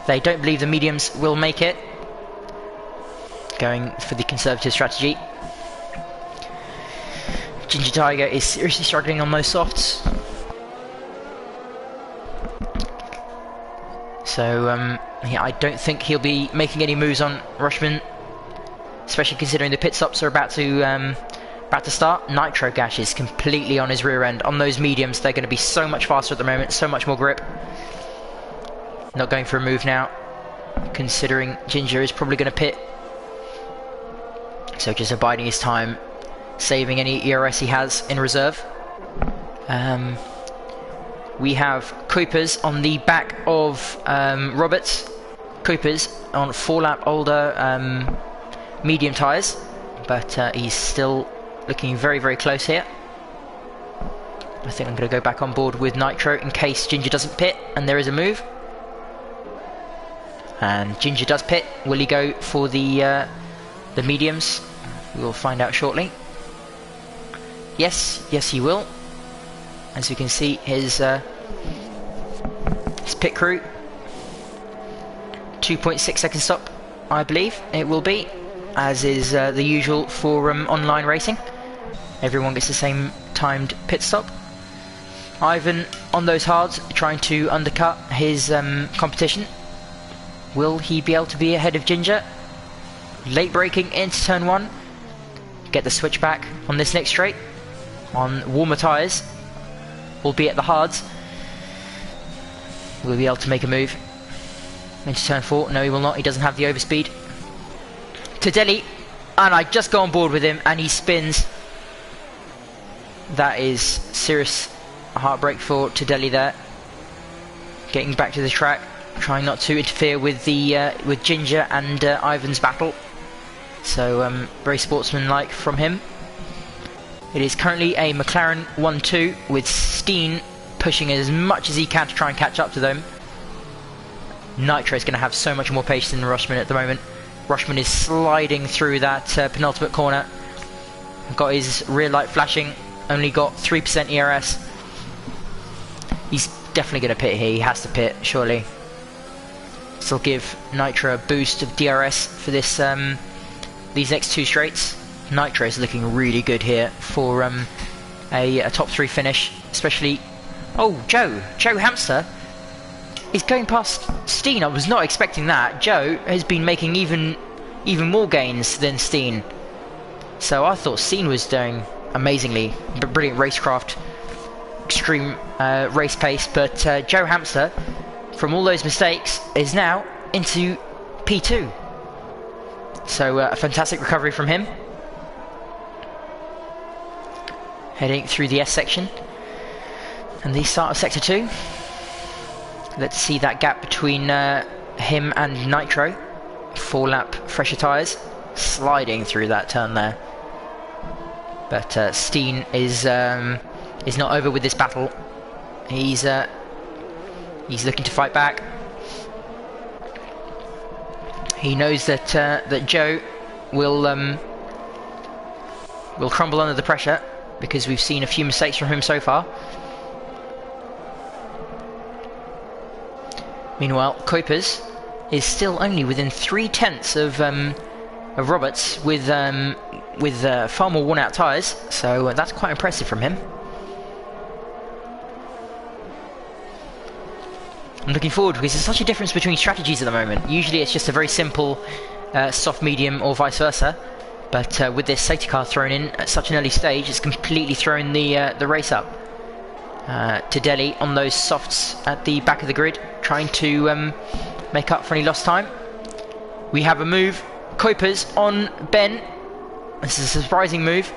they don't believe the mediums will make it, going for the conservative strategy. Ginger Tiger is seriously struggling on those softs, so yeah, I don't think he'll be making any moves on Rushman, especially considering the pit stops are about to start. Nitro Gash is completely on his rear end. On those mediums, they're going to be so much faster at the moment, so much more grip. Not going for a move now, considering Ginger is probably going to pit. So just abiding his time, saving any ERS he has in reserve. We We have Coopers on the back of Roberts. Coopers on 4-lap older medium tyres, but he's still looking very, very close here. I think I'm going to go back on board with Nitro in case Ginger doesn't pit, and there is a move. And Ginger does pit. Will he go for the mediums? We will find out shortly. Yes, yes he will. As you can see, his pit crew. 2.6 second stop, I believe it will be, as is the usual for online racing. Everyone gets the same timed pit stop. Ivan on those hards, trying to undercut his competition. Will he be able to be ahead of Ginger? Late braking into turn 1. Get the switch back on this next straight. On warmer tyres, albeit the hards. Will he be able to make a move into turn 4? No, he will not. He doesn't have the overspeed. Tedeli, and I just go on board with him, and he spins. That is serious heartbreak for Tedeli there. Getting back to the track, trying not to interfere with the with Ginger and Ivan's battle. So very sportsmanlike from him. It is currently a McLaren 1-2 with Steen pushing as much as he can to try and catch up to them. Nitro is going to have so much more pace than Rushman at the moment. Rushman is sliding through that penultimate corner. Got his rear light flashing. Only got 3% ERS. He's definitely going to pit here. He has to pit, surely. This will give Nitro a boost of DRS for this these next 2 straights. Nitro is looking really good here for a top 3 finish, especially. Oh, Joe Hamster is going past Steen. I was not expecting that. Joe has been making even more gains than Steen. So I thought Steen was doing amazingly, brilliant racecraft, extreme race pace, but Joe Hamster, from all those mistakes, is now into P2. So a fantastic recovery from him. Heading through the S section and the start of sector 2. Let's see that gap between him and Nitro. 4-lap fresher tyres, sliding through that turn there. But Steen is not over with this battle. He's looking to fight back. He knows that that Joe will crumble under the pressure, because we've seen a few mistakes from him so far. Meanwhile, Kuipers is still only within 3/10 of Roberts with far more worn-out tyres, so that's quite impressive from him. I'm looking forward, because there's such a difference between strategies at the moment. Usually it's just a very simple soft, medium, or vice versa, but with this safety car thrown in at such an early stage, it's completely thrown the race up. Tedeli on those softs at the back of the grid, trying to make up for any lost time. We have a move. Kuipers on Ben. This is a surprising move,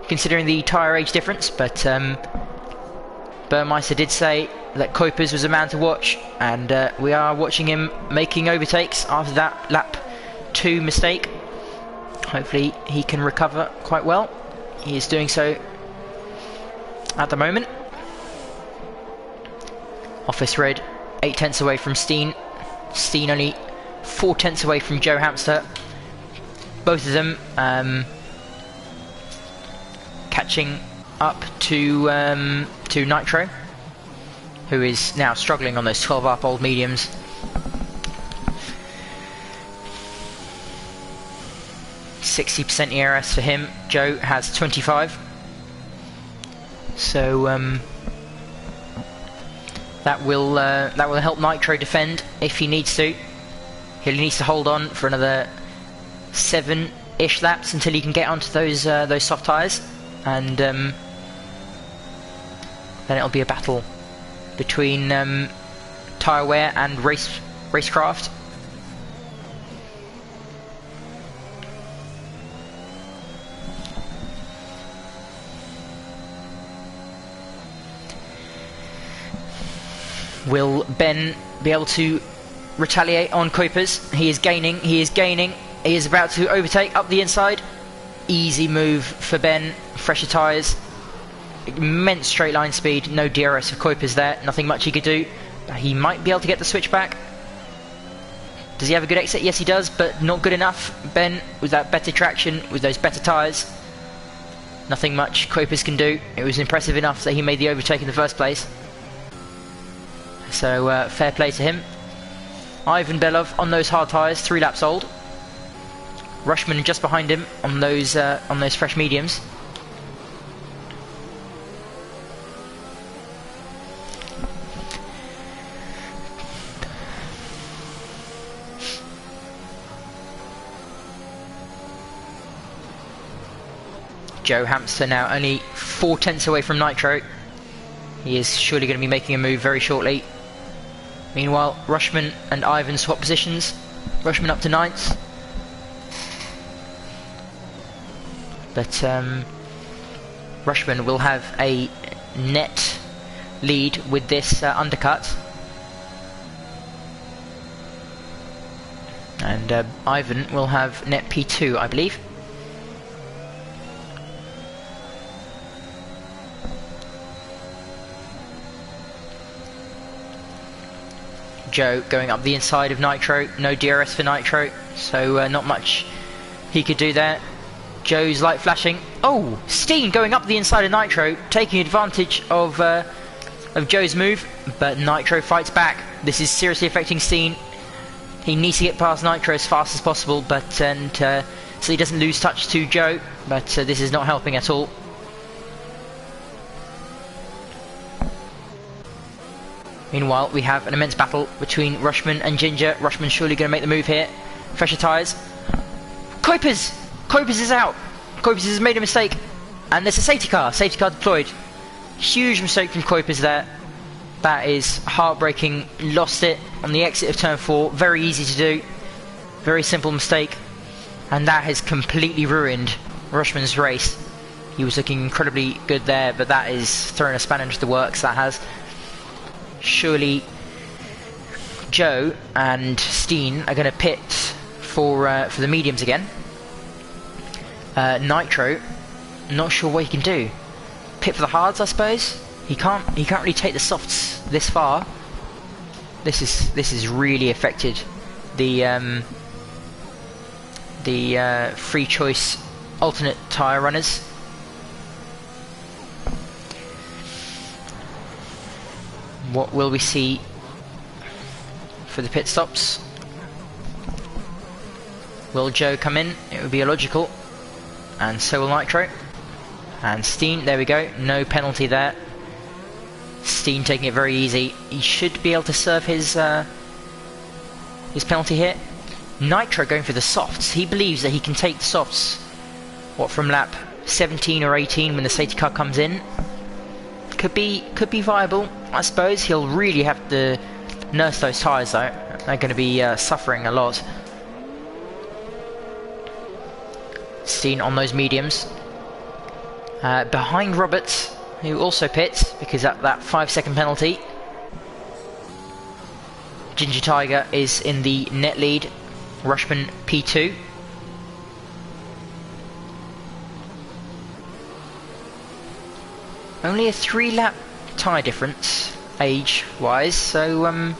considering the tyre age difference, but Burmeister did say that Kuipers was a man to watch, and we are watching him making overtakes after that lap 2 mistake. Hopefully he can recover quite well. He is doing so at the moment. Office Red 8/10 away from Steen. Steen only 4/10 away from Joe Hamster. Both of them catching up to Nitro, who is now struggling on those 12-up old mediums. %60 ERS for him. Joe has 25. So that will help Nitro defend if he needs to. He needs to hold on for another 7-ish laps until he can get onto those soft tyres, and then it'll be a battle between tyre wear and racecraft. Will Ben be able to retaliate on Kuipers? He is gaining, he is gaining, he is about to overtake up the inside. Easy move for Ben, fresher tyres, immense straight line speed, no DRS for Kuipers there, nothing much he could do. He might be able to get the switch back. Does he have a good exit? Yes he does, but not good enough. Ben, with that better traction, with those better tyres, nothing much Kuipers can do. It was impressive enough that he made the overtake in the first place. So fair play to him. Ivan Belov on those hard tyres, 3 laps old. Rushman just behind him on those fresh mediums. Joe Hamster now only 4 tenths away from Nitro. He is surely going to be making a move very shortly. Meanwhile, Rushman and Ivan swap positions. Rushman up to 9th. But Rushman will have a net lead with this undercut. And Ivan will have net P2, I believe. Joe going up the inside of Nitro. No DRS for Nitro, so not much he could do there. Joe's light flashing. Oh, Steen going up the inside of Nitro, taking advantage of Joe's move, but Nitro fights back. This is seriously affecting Steen. He needs to get past Nitro as fast as possible, but so he doesn't lose touch to Joe, but this is not helping at all. Meanwhile, we have an immense battle between Rushman and Ginger. Rushman's surely going to make the move here. Fresher tyres. Kuipers! Kuipers is out! Kuipers has made a mistake. And there's a safety car. Safety car deployed. Huge mistake from Kuipers there. That is heartbreaking. Lost it on the exit of turn 4. Very easy to do. Very simple mistake. And that has completely ruined Rushman's race. He was looking incredibly good there, but that is throwing a spanner into the works. That has. Surely Joe and Steen are going to pit for the mediums again. Nitro, not sure what he can do. Pit for the hards, I suppose. He can't really take the softs this far. This is really affected the free choice alternate tyre runners. What will we see for the pit stops? Will Joe come in? It would be illogical. And so will Nitro. And Steen, there we go. No penalty there. Steen taking it very easy. He should be able to serve his penalty here. Nitro going for the softs. He believes that he can take the softs. What, from lap 17 or 18 when the safety car comes in? Could be viable, I suppose. He'll really have to nurse those tyres though. They're going to be suffering a lot. Steen on those mediums. Behind Roberts, who also pits because of that 5-second penalty. Ginger Tiger is in the net lead. Rushman P2. Only a 3-lap tyre difference, age-wise, so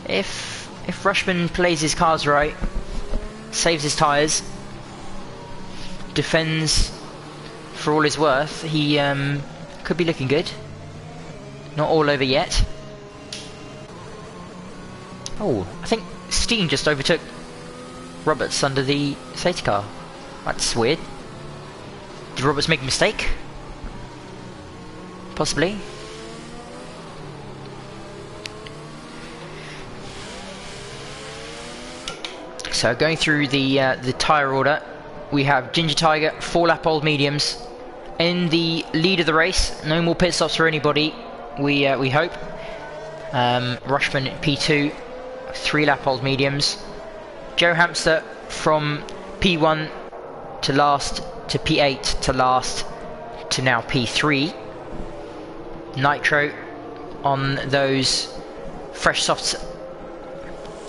if Rushman plays his cards right, saves his tyres, defends for all his worth, he could be looking good. Not all over yet. Oh, I think Steen just overtook Roberts under the safety car. That's weird. Did Roberts make a mistake? Possibly. So going through the tyre order, we have Ginger Tiger, 4-lap old mediums in the lead of the race. No more pit stops for anybody. We hope. Rushman P2, 3-lap old mediums. Joe Hamster from P1 to last to P8 to last to now P3. Nitro on those fresh softs,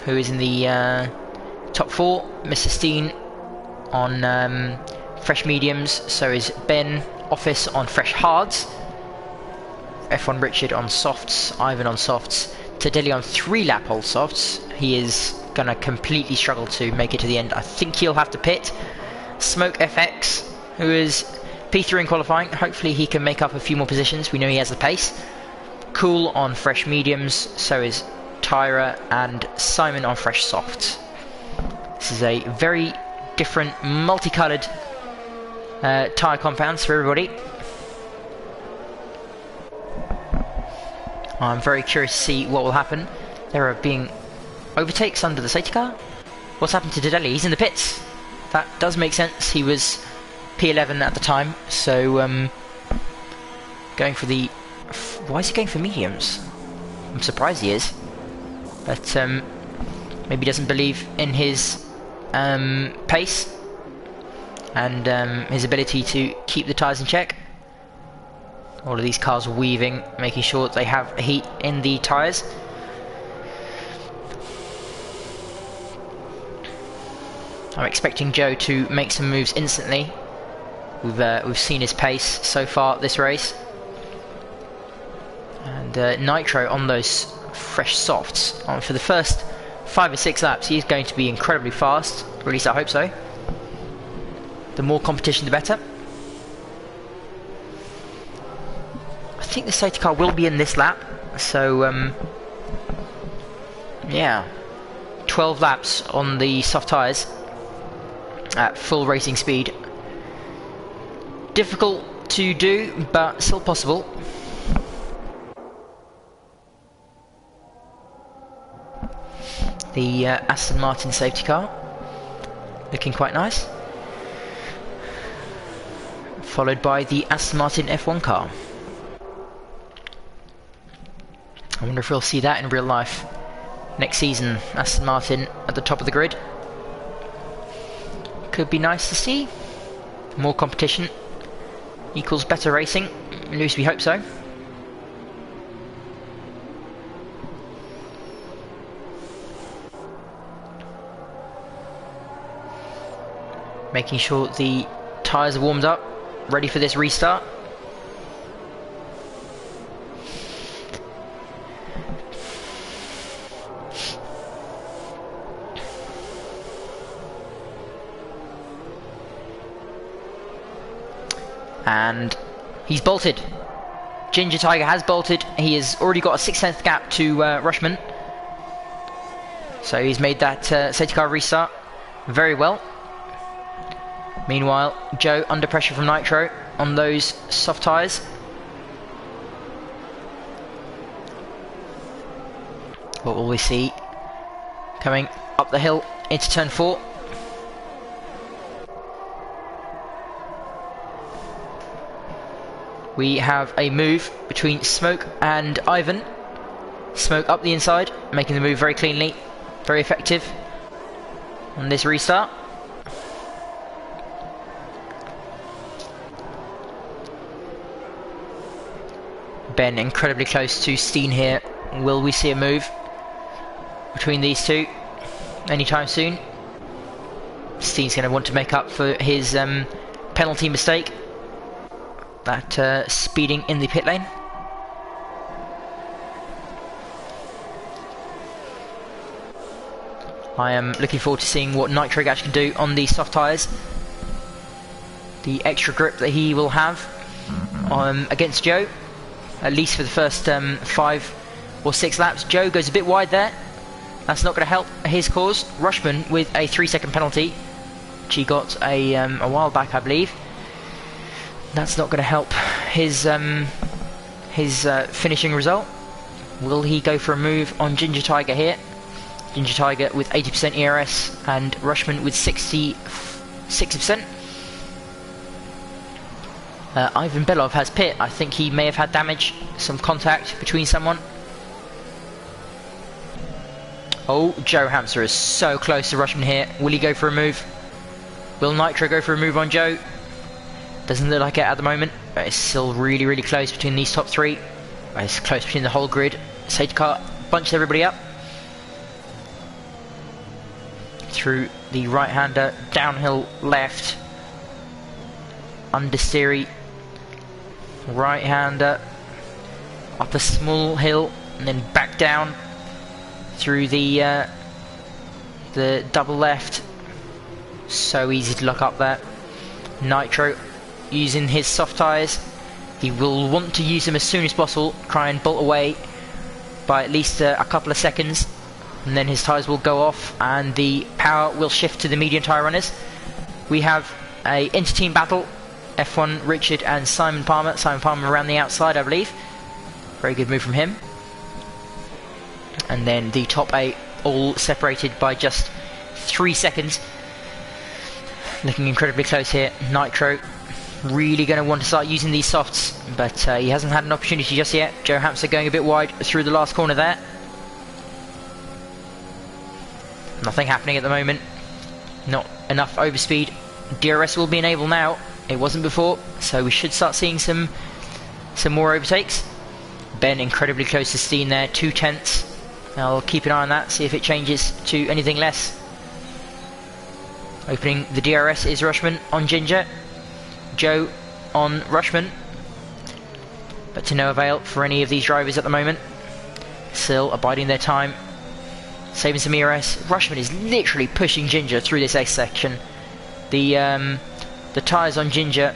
who is in the top 4. Mr. Steen on fresh mediums, so is Ben Office on fresh hards. F1 Richard on softs, Ivan on softs, Tadeli on 3-lap old softs. He is gonna completely struggle to make it to the end. I think he'll have to pit. Smoke FX, who is P3 in qualifying. Hopefully he can make up a few more positions. We know he has the pace. Cool on fresh mediums, so is Tyra, and Simon on fresh softs. This is a very different, multicoloured tyre compounds for everybody. I'm very curious to see what will happen. There are being overtakes under the safety car. What's happened to Dedeli? He's in the pits. That does make sense. He was P11 at the time, so going for the... Why is he going for mediums? I'm surprised he is, but maybe he doesn't believe in his pace and his ability to keep the tyres in check. All of these cars weaving, making sure that they have heat in the tyres. I'm expecting Joe to make some moves instantly. We've seen his pace so far this race. And Nitro on those fresh softs. For the first 5 or 6 laps, he's going to be incredibly fast. Or at least I hope so. The more competition, the better. I think the safety car will be in this lap. So, yeah. 12 laps on the soft tyres at full racing speed. Difficult to do, but still possible. The Aston Martin safety car, looking quite nice. Followed by the Aston Martin F1 car. I wonder if we'll see that in real life next season. Aston Martin at the top of the grid. Could be nice to see. More competition equals better racing. At least we hope so. Making sure the tyres are warmed up, ready for this restart. And he's bolted. Ginger Tiger has bolted. He has already got a 6/10 gap to Rushman. So he's made that safety car restart very well. Meanwhile, Joe under pressure from Nitro on those soft tyres. What will we see? Coming up the hill into turn 4. We have a move between Smoke and Ivan. Smoke up the inside, making the move very cleanly, very effective on this restart. Ben incredibly close to Steen here. Will we see a move between these two anytime soon? Steen's going to want to make up for his penalty mistake. That speeding in the pit lane. I am looking forward to seeing what Nitro actually can do on these soft tyres. The extra grip that he will have against Joe, at least for the first 5 or 6 laps. Joe goes a bit wide there. That's not going to help his cause. Rushman with a 3-second penalty, which he got a while back, I believe. That's not going to help his finishing result. Will he go for a move on Ginger Tiger here? Ginger Tiger with 80% ERS and Rushman with 66%. Ivan Belov has pit. I think he may have had damage, some contact between someone. Oh, Joe Hamster is so close to Rushman here. Will he go for a move? Will Nitro go for a move on Joe? Doesn't look like it at the moment, but it's still really, really close between these top 3. It's close between the whole grid. Safety car bunches everybody up. Through the right-hander, downhill left. Understeery. Right-hander. Up a small hill, and then back down. Through the double left. So easy to look up there. Nitro using his soft tyres. He will want to use them as soon as possible, try and bolt away by at least a couple of seconds, and then his tyres will go off and the power will shift to the medium tyre runners. We have a inter-team battle, F1 Richard and Simon Palmer. Simon Palmer around the outside, I believe. Very good move from him. And then the top 8 all separated by just 3 seconds. Looking incredibly close here. Nitro really going to want to start using these softs, but he hasn't had an opportunity just yet. Joe Hamster going a bit wide through the last corner there. Nothing happening at the moment. Not enough overspeed. DRS will be enabled now. It wasn't before, so we should start seeing some more overtakes. Ben incredibly close to Steen there, 2/10. I'll keep an eye on that, see if it changes to anything less. Opening the DRS is Rushman on Ginger. Joe on Rushman. But to no avail for any of these drivers at the moment. Still abiding their time. Saving some ERS. Rushman is literally pushing Ginger through this S section. The tyres on Ginger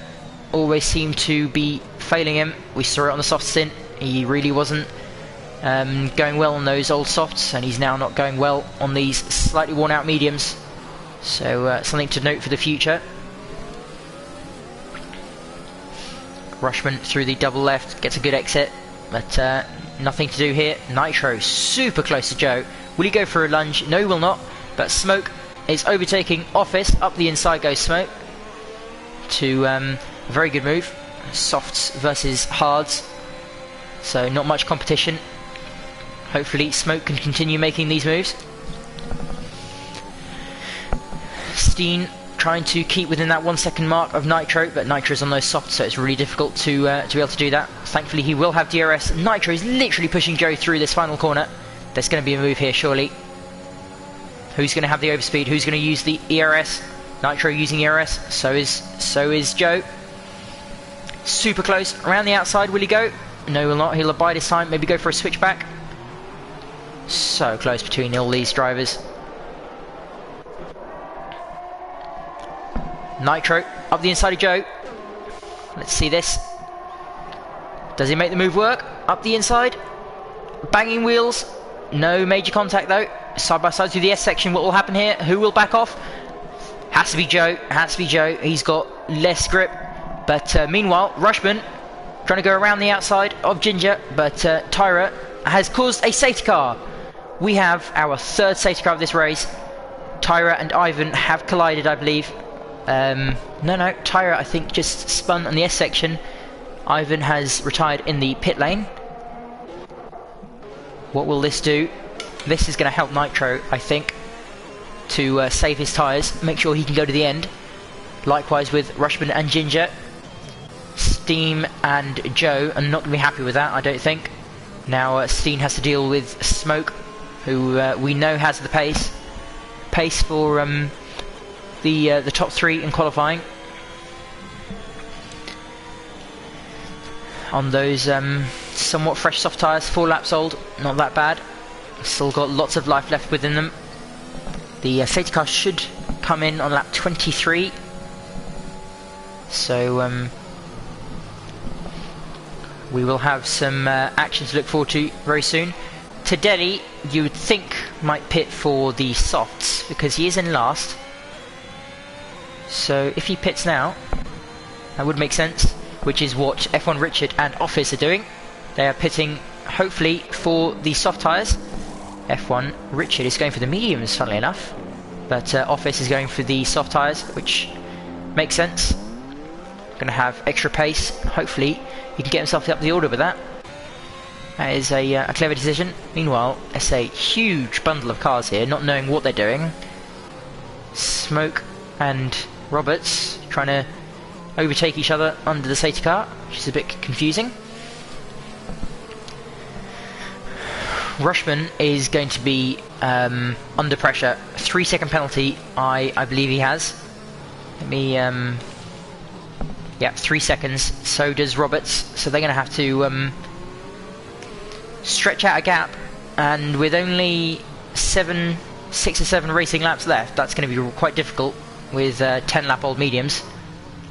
always seem to be failing him. We saw it on the soft stint. He really wasn't going well on those old softs, and he's now not going well on these slightly worn out mediums. So something to note for the future. Rushman through the double left, gets a good exit, but nothing to do here. Nitro super close to Joe. Will he go for a lunge? No, he will not. But Smoke is overtaking Office. Up the inside goes Smoke. To a very good move. Softs versus hards. So not much competition. Hopefully Smoke can continue making these moves. Steen trying to keep within that 1 second mark of Nitro, but Nitro's on those softs, so it's really difficult to be able to do that. Thankfully he will have DRS. Nitro is literally pushing Joe through this final corner. There's going to be a move here surely. Who's going to have the overspeed? Who's going to use the ERS? Nitro using ERS. So is Joe. Super close. Around the outside. Will he go? No, he will not. He'll abide his time. Maybe go for a switchback. So close between all these drivers. Nitro up the inside of Joe. Let's see this. Does he make the move work? Up the inside. Banging wheels. No major contact though. Side by side through the S section. What will happen here? Who will back off? Has to be Joe. Has to be Joe. He's got less grip. But meanwhile, Rushman trying to go around the outside of Ginger. But Tyra has caused a safety car. We have our third safety car of this race. Tyra and Ivan have collided, I believe. No, Tyra I think just spun on the S section. Ivan has retired in the pit lane. What will this do? This is going to help Nitro, I think, to save his tyres, make sure he can go to the end. Likewise with Rushman and Ginger. Steam and Joe are not going to be happy with that, I don't think. Now Steen has to deal with Smoke, who we know has the pace. Pace for the top three in qualifying. On those somewhat fresh soft tyres, 4 laps old, not that bad. Still got lots of life left within them. The safety car should come in on lap 23. So we will have some action to look forward to very soon. Tedeli, you would think, might pit for the softs because he is in last. So if he pits now, that would make sense, which is what F1 Richard and Office are doing. They are pitting, hopefully, for the soft tyres. F1 Richard is going for the mediums, funnily enough, but Office is going for the soft tyres, which makes sense. Going to have extra pace. Hopefully, he can get himself up the order with that. That is a clever decision. Meanwhile, it's a huge bundle of cars here, not knowing what they're doing. Smoke and Roberts trying to overtake each other under the safety car, which is a bit confusing. Rushman is going to be under pressure. 3-second penalty, I believe he has. Let me, yeah, 3 seconds. So does Roberts. So they're going to have to stretch out a gap, and with only 6 or 7 racing laps left, that's going to be quite difficult with 10-lap-old mediums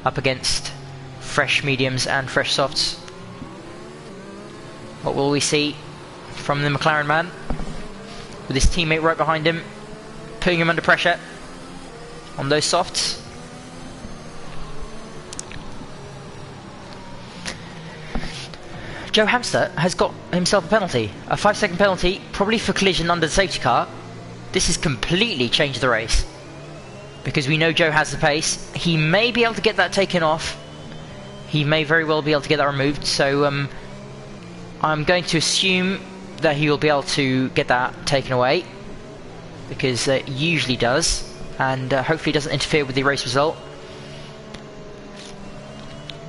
up against fresh mediums and fresh softs. What will we see from the McLaren man, with his teammate right behind him, putting him under pressure on those softs? Joe Hamster has got himself a penalty, a 5-second penalty, probably for collision under the safety car. This has completely changed the race. because we know Joe has the pace. He may be able to get that taken off. He may very well be able to get that removed, so I'm going to assume that he will be able to get that taken away, because it usually does, and hopefully it doesn't interfere with the race result.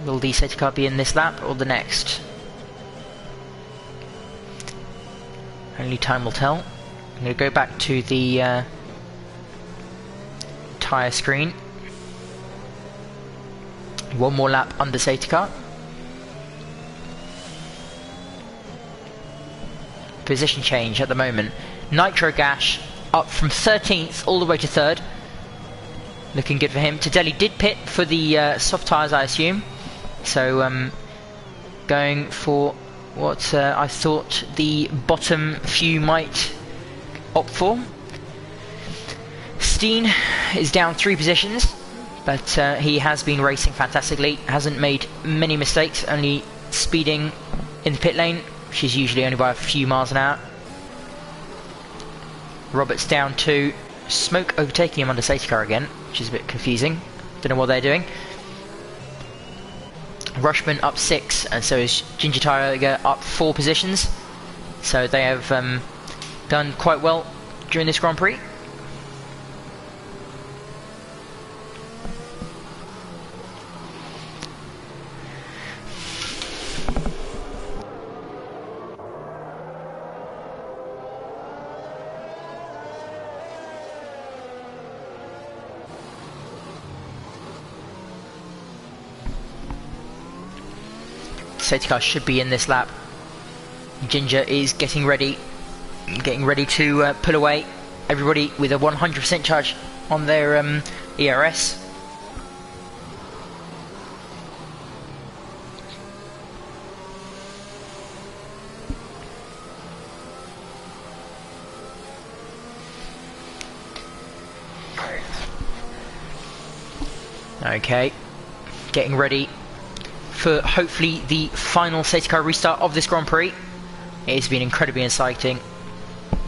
Will the safety car be in this lap or the next? Only time will tell. I'm going to go back to the tyre screen. One more lap under safety car. Position change at the moment. Nitro Gash up from 13th all the way to 3rd. Looking good for him. Tadelli did pit for the soft tyres, I assume. So going for what I thought the bottom few might opt for. Steen is down 3 positions, but he has been racing fantastically. Hasn't made many mistakes, only speeding in the pit lane, which is usually only by a few miles an hour. Roberts down 2. Smoke overtaking him under safety car again, which is a bit confusing. Don't know what they're doing. Rushman up 6, and so is Ginger Tiger up 4 positions. So they have done quite well during this Grand Prix. Safety car should be in this lap. Ginger is getting ready to pull away everybody with a 100% charge on their ERS. Okay, getting ready for hopefully the final safety car restart of this Grand Prix. It has been incredibly exciting.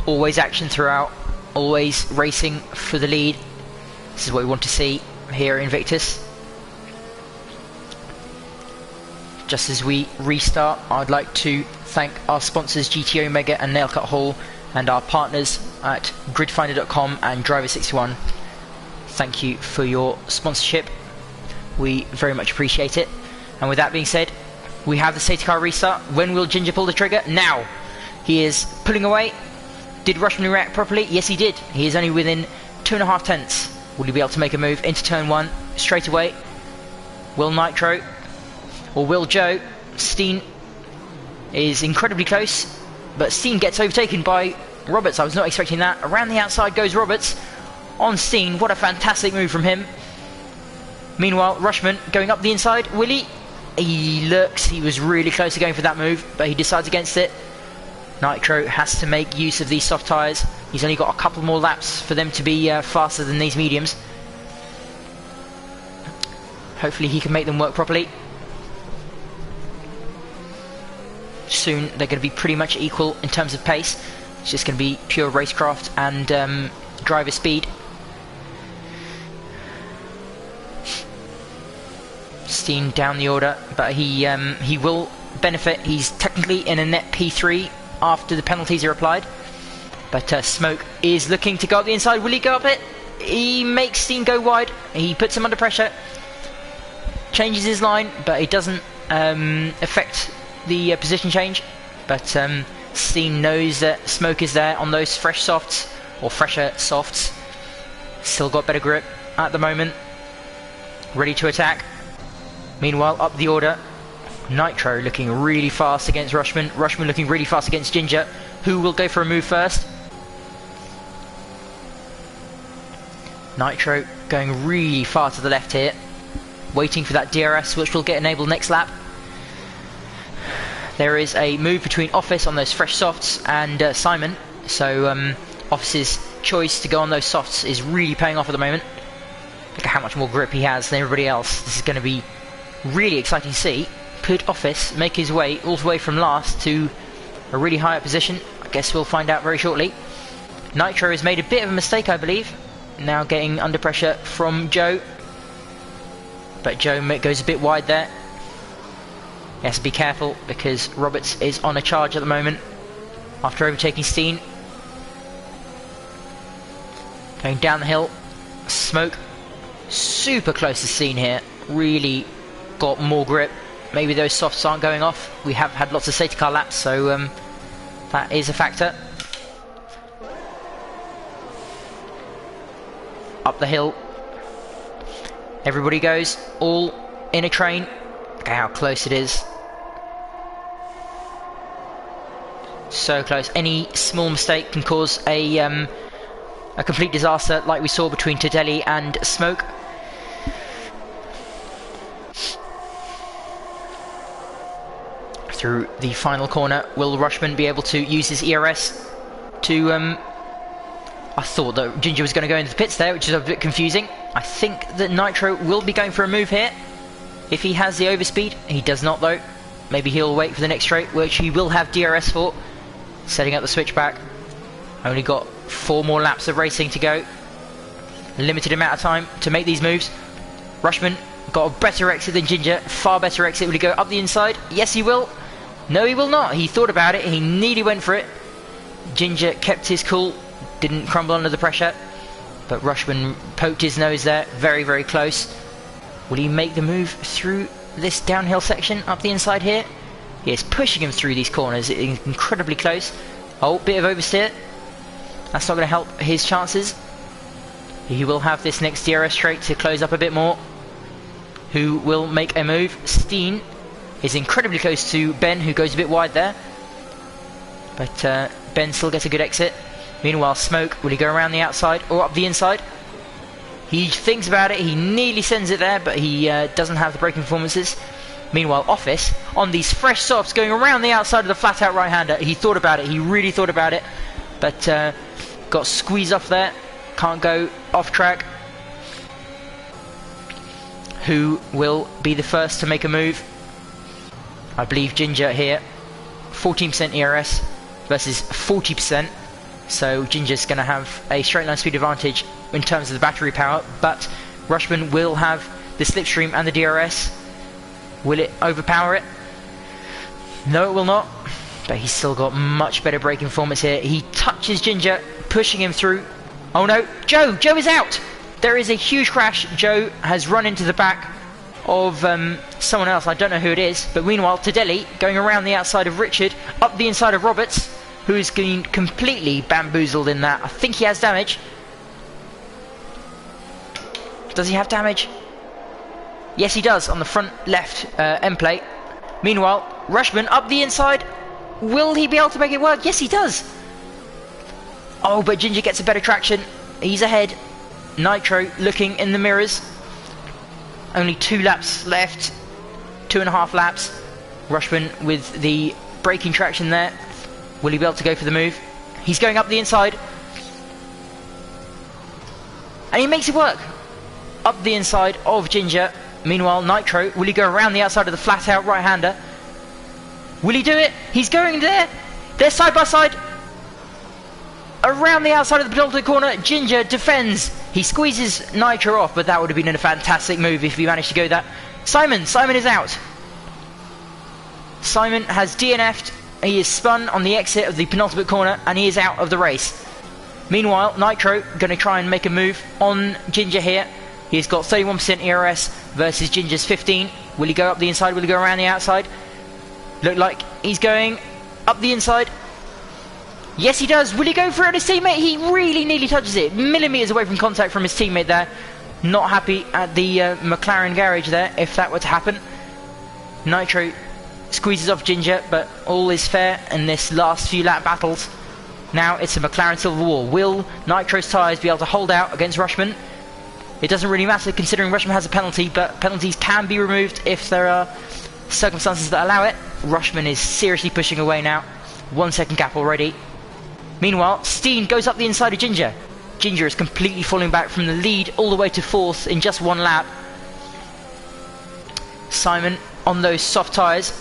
Always action throughout, always racing for the lead. This is what we want to see here at Invictus. Just as we restart, I'd like to thank our sponsors GT Omega and Nailcut Hall, and our partners at gridfinder.com and Driver61. Thank you for your sponsorship. We very much appreciate it. And with that being said, we have the safety car restart. When will Ginger pull the trigger? Now! He is pulling away. Did Rushman react properly? Yes, he did. He is only within 2.5 tenths. Will he be able to make a move into turn 1 straight away? Will Nitro or will Joe? Steen is incredibly close, but Steen gets overtaken by Roberts. I was not expecting that. Around the outside goes Roberts on Steen. What a fantastic move from him. Meanwhile, Rushman going up the inside. Will he? He looks, he was really close to going for that move, but he decides against it. Nitro has to make use of these soft tyres. He's only got a couple more laps for them to be faster than these mediums. Hopefully he can make them work properly. Soon they're going to be pretty much equal in terms of pace. It's just going to be pure racecraft and driver speed. Steen down the order, but he will benefit. He's technically in a net P3 after the penalties are applied. But Smoke is looking to go up the inside. Will he go up it? He makes Steen go wide. He puts him under pressure. Changes his line, but it doesn't affect the position change. But Steen knows that Smoke is there on those fresh softs, or fresher softs. Still got better grip at the moment. Ready to attack. Meanwhile, up the order, Nitro looking really fast against Rushman. Rushman looking really fast against Ginger. Who will go for a move first? Nitro going really far to the left here. Waiting for that DRS, which will get enabled next lap. There is a move between Office on those fresh softs and Simon. So Office's choice to go on those softs is really paying off at the moment. Look at how much more grip he has than everybody else. This is going to be really exciting to see. Could Office make his way all the way from last to a really high up position? I guess we'll find out very shortly. Nitro has made a bit of a mistake, I believe. now getting under pressure from Joe. But Joe goes a bit wide there. He has to be careful because Roberts is on a charge at the moment after overtaking Steen. Going down the hill. Smoke super close to Steen here. Really got more grip. Maybe those softs aren't going off. We have had lots of safety car laps, so that is a factor. Up the hill. Everybody goes, all in a train. Look at how close it is. So close. Any small mistake can cause a complete disaster, like we saw between Tadelli and Smoke. Through the final corner, will Rushman be able to use his ERS to... I thought that Ginger was going to go into the pits there, which is a bit confusing. I think that Nitro will be going for a move here. If he has the overspeed, he does not though. Maybe he'll wait for the next straight, which he will have DRS for. Setting up the switchback. Only got 4 more laps of racing to go. Limited amount of time to make these moves. Rushman got a better exit than Ginger. Far better exit. Will he go up the inside? Yes, he will. No, he will not. He thought about it. He nearly went for it. Ginger kept his cool. Didn't crumble under the pressure. But Rushman poked his nose there. Very, very close. Will he make the move through this downhill section up the inside here? He is pushing him through these corners. It's incredibly close. Oh, bit of oversteer. That's not going to help his chances. He will have this next DRS straight to close up a bit more. Who will make a move? Steen is incredibly close to Ben, who goes a bit wide there. But Ben still gets a good exit. Meanwhile, Smoke, will he go around the outside or up the inside? He thinks about it, he nearly sends it there, but he doesn't have the braking performances. Meanwhile, Office, on these fresh softs, going around the outside of the flat-out right-hander. He thought about it, he really thought about it, but got squeezed off there. Can't go off track. Who will be the first to make a move? I believe Ginger here. 14% ERS versus 40%. So Ginger's going to have a straight line speed advantage in terms of the battery power, but Rushman will have the slipstream and the DRS. Will it overpower it? No, it will not, but he's still got much better braking performance here. He touches Ginger, pushing him through. Oh no, Joe is out! There is a huge crash. Joe has run into the back of someone else, I don't know who it is, but meanwhile Tadelli going around the outside of Richard, up the inside of Roberts, who is getting completely bamboozled in that. I think he has damage. Does he have damage? Yes, he does, on the front left end plate. Meanwhile, Rushman up the inside. Will he be able to make it work? Yes, he does. Oh, but Ginger gets a better traction. He's ahead. Nitro looking in the mirrors. Only 2 laps left. 2.5 laps. Rushman with the braking traction there. Will he be able to go for the move? He's going up the inside. And he makes it work. Up the inside of Ginger. Meanwhile, Nitro, will he go around the outside of the flat-out right-hander? Will he do it? He's going there. They're side by side. Around the outside of the penultimate corner, Ginger defends. He squeezes Nitro off, but that would have been a fantastic move if he managed to go that. Simon is out. Simon has DNF'd. He is spun on the exit of the penultimate corner, and he is out of the race. Meanwhile, Nitro going to try and make a move on Ginger here. He's got 31% ERS versus Ginger's 15. Will he go up the inside? Will he go around the outside? Look like he's going up the inside. Yes, he does. Will he go for it on his teammate? He really nearly touches it. Millimetres away from contact from his teammate there. Not happy at the McLaren garage there, if that were to happen. Nitro squeezes off Ginger, but all is fair in this last few lap battles. Now it's a McLaren Silver War. Will Nitro's tyres be able to hold out against Rushman? It doesn't really matter considering Rushman has a penalty, but penalties can be removed if there are circumstances that allow it. Rushman is seriously pushing away now. 1 second gap already. Meanwhile, Steen goes up the inside of Ginger. Ginger is completely falling back from the lead all the way to 4th in just 1 lap. Simon on those soft tyres.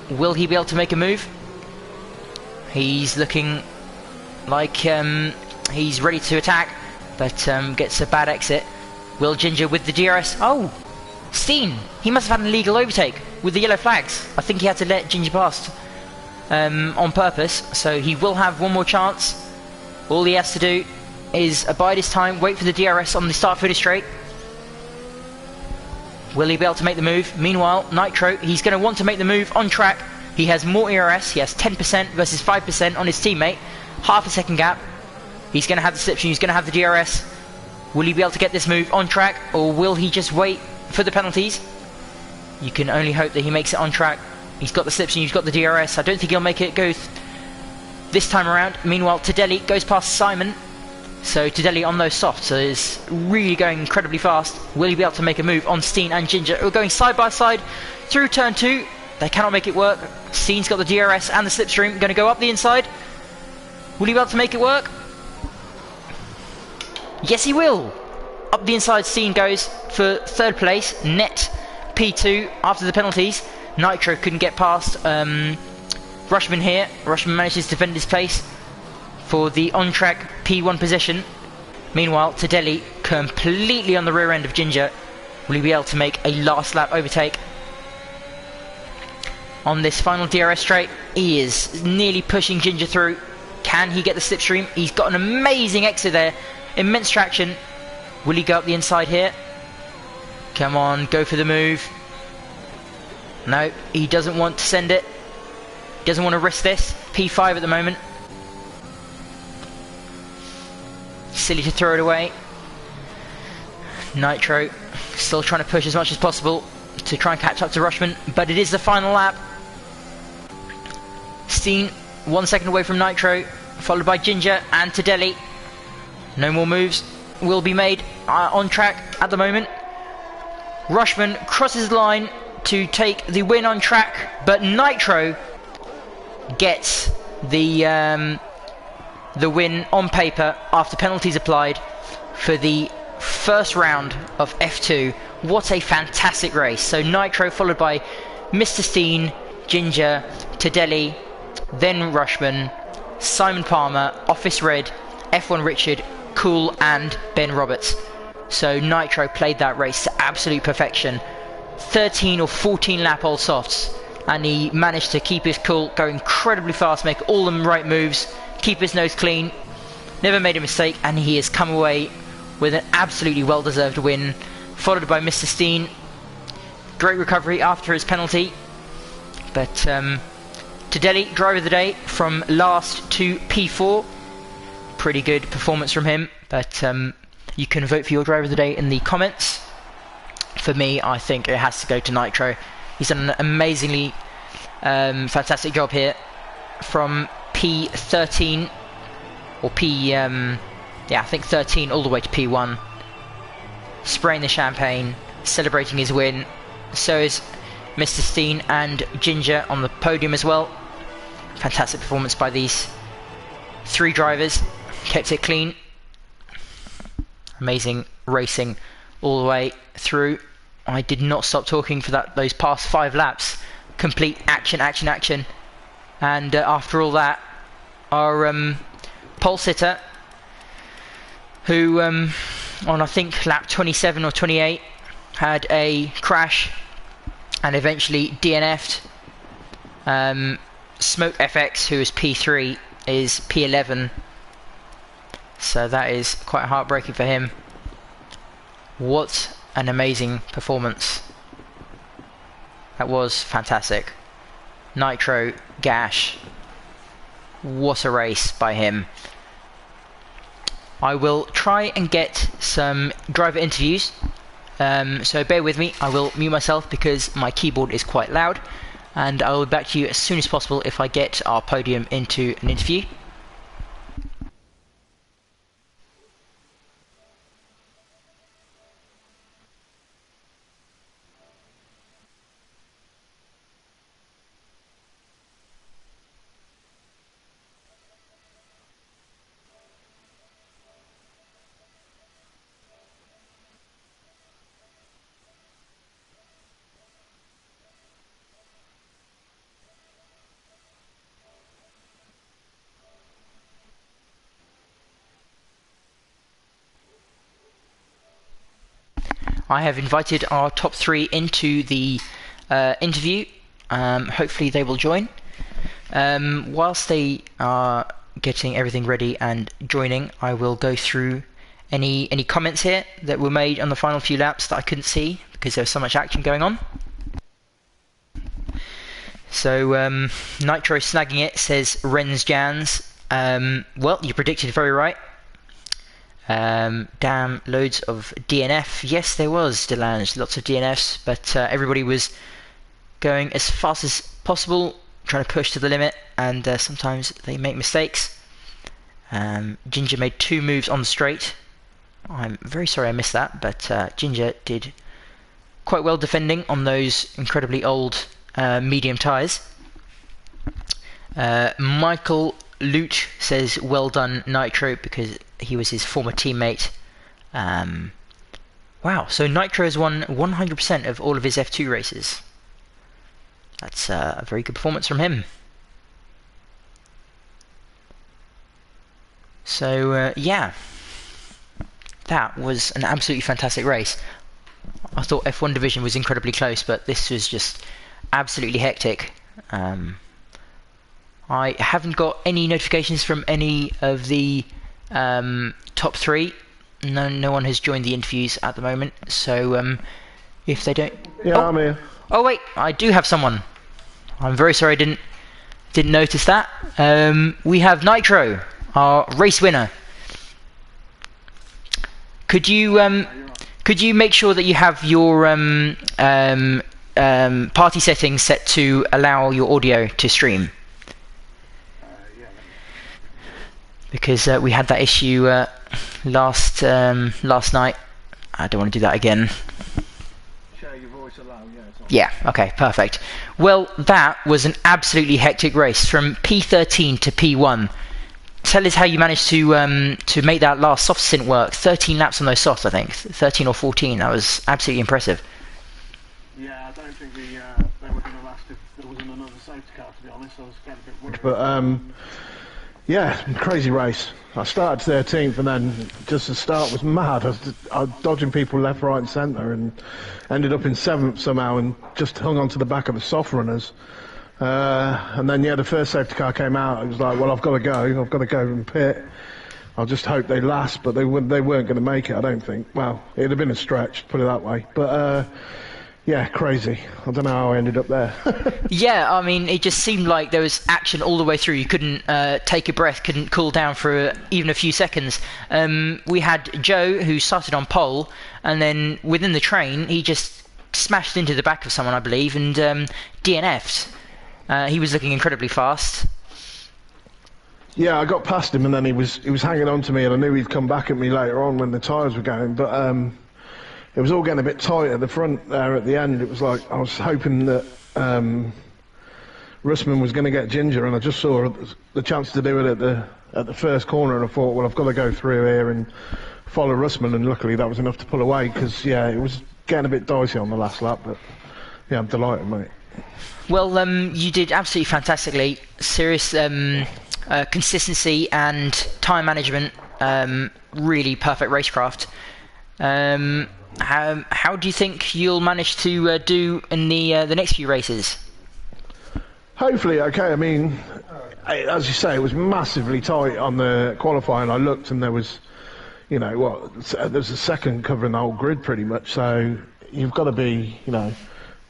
Will he be able to make a move? He's looking like he's ready to attack, but gets a bad exit. Will Ginger with the DRS? Oh, Steen! He must have had an illegal overtake with the yellow flags. I think he had to let Ginger past on purpose, so he will have one more chance. All he has to do is abide his time, wait for the DRS on the start finish straight. Will he be able to make the move? Meanwhile, Nitro, he's going to want to make the move on track. He has more ERS, he has 10% versus 5% on his teammate. Half a second gap. He's going to have the slipstream, he's going to have the DRS. Will he be able to get this move on track, or will he just wait for the penalties? You can only hope that he makes it on track. He's got the slipstream, he's got the DRS. I don't think he'll make it go this time around. Meanwhile, Tedeli goes past Simon. So Tedeli on those softs is really going incredibly fast. Will he be able to make a move on Steen and Ginger, who are going side by side through turn 2? They cannot make it work. Steen's got the DRS and the slipstream, going to go up the inside. Will he be able to make it work? Yes, he will. Up the inside, Steen goes for third place, net P2 after the penalties. Nitro couldn't get past Rushman here. Rushman manages to defend his place for the on-track P1 position. Meanwhile, Tedeli completely on the rear end of Ginger. Will he be able to make a last lap overtake? On this final DRS straight, he is nearly pushing Ginger through. Can he get the slipstream? He's got an amazing exit there. Immense traction. Will he go up the inside here? Come on, go for the move. No, he doesn't want to send it. He doesn't want to risk this. P5 at the moment. Silly to throw it away. Nitro still trying to push as much as possible to try and catch up to Rushman, but it is the final lap. Steen 1 second away from Nitro, followed by Ginger and Tedeli. No more moves will be made on track at the moment. Rushman crosses the line to take the win on track, but Nitro gets the win on paper after penalties applied for the first round of F2. What a fantastic race. So Nitro followed by Mr. Steen, Ginger, Tedeli, then Rushman, Simon Palmer, Office Red, F1 Richard, Cool and Ben Roberts. So Nitro played that race to absolute perfection. 13 or 14 lap old softs, and he managed to keep his cool, go incredibly fast, make all the right moves, keep his nose clean, never made a mistake, and he has come away with an absolutely well-deserved win, followed by Mr. Steen. Great recovery after his penalty, but Tedeli, driver of the day, from last to P4. Pretty good performance from him, but you can vote for your driver of the day in the comments. For me, I think it has to go to Nitro. He's done an amazingly fantastic job here from P13 or I think 13 all the way to P1, spraying the champagne, celebrating his win. So is Mr. Steen and Ginger on the podium as well. Fantastic performance by these three drivers, kept it clean. Amazing racing all the way through. I did not stop talking for those past 5 laps. Complete action, action, action. And after all that, our pole sitter, who on I think lap 27 or 28 had a crash and eventually DNF'd. Smoke FX, who is P3, is P11. So that is quite heartbreaking for him. What an amazing performance. That was fantastic. Nitro, Gash. What a race by him. I will try and get some driver interviews. So bear with me. I will mute myself because my keyboard is quite loud. And I will be back to you as soon as possible if I get our podium into an interview. I have invited our top 3 into the interview. Hopefully they will join. Whilst they are getting everything ready and joining, I will go through any comments here that were made on the final few laps that I couldn't see because there was so much action going on. So Nitro Snagging It says Ren's Jans. Well, you predicted very right. Damn, loads of DNF. Yes, there was, Delange, lots of DNFs, but everybody was going as fast as possible, trying to push to the limit, and sometimes they make mistakes. Ginger made 2 moves on the straight. I'm very sorry I missed that, but Ginger did quite well defending on those incredibly old medium tyres. Michael Lute says well done Nitro because he was his former teammate. Wow, so Nitro has won 100% of all of his F2 races. That's a very good performance from him. So yeah, that was an absolutely fantastic race. I thought F1 division was incredibly close, but this was just absolutely hectic. I haven't got any notifications from any of the top 3. No one has joined the interviews at the moment, so if they don't... Yeah, I'm here. Oh wait, I do have someone. I'm very sorry I didn't notice that. We have Nitro, our race winner. Could you make sure that you have your party settings set to allow your audio to stream? Because we had that issue last night. I don't want to do that again. Share your voice aloud, yeah, okay, perfect. Well, that was an absolutely hectic race from P13 to P1. Tell us how you managed to make that last soft stint work. 13 laps on those softs, I think. 13 or 14. That was absolutely impressive. Yeah, I don't think they were going to last if there wasn't another safety car, to be honest. I was getting a bit worried. But yeah, crazy race. I started 13th and then just the start was mad. I was dodging people left, right and centre and ended up in 7th somehow and just hung onto the back of the soft runners. And then, yeah, the first safety car came out. It was like, well, I've got to go and pit. I'll just hope they last, but they weren't going to make it, I don't think. Well, it'd have been a stretch, put it that way. But, yeah, crazy. I don't know how I ended up there. Yeah, I mean, it just seemed like there was action all the way through. You couldn't take a breath, couldn't cool down for even a few seconds. We had Joe, who started on pole, and then within the train, he just smashed into the back of someone, I believe, and DNF'd. He was looking incredibly fast. Yeah, I got past him, and then he was hanging on to me, and I knew he'd come back at me later on when the tyres were going, but it was all getting a bit tight at the front there at the end. It was like I was hoping that Russman was going to get Ginger, and I just saw the chance to do it at the first corner, and I thought, well, I've got to go through here and follow Russman, and luckily that was enough to pull away, because, yeah, it was getting a bit dicey on the last lap, but, yeah, I'm delighted, mate. Well, you did absolutely fantastically. Serious consistency and time management, really perfect racecraft. How do you think you'll manage to do in the next few races? Hopefully, okay. I mean, as you say, it was massively tight on the qualifying. I looked and there was, you know, there's a second covering the whole grid pretty much. So you've got to be, you know,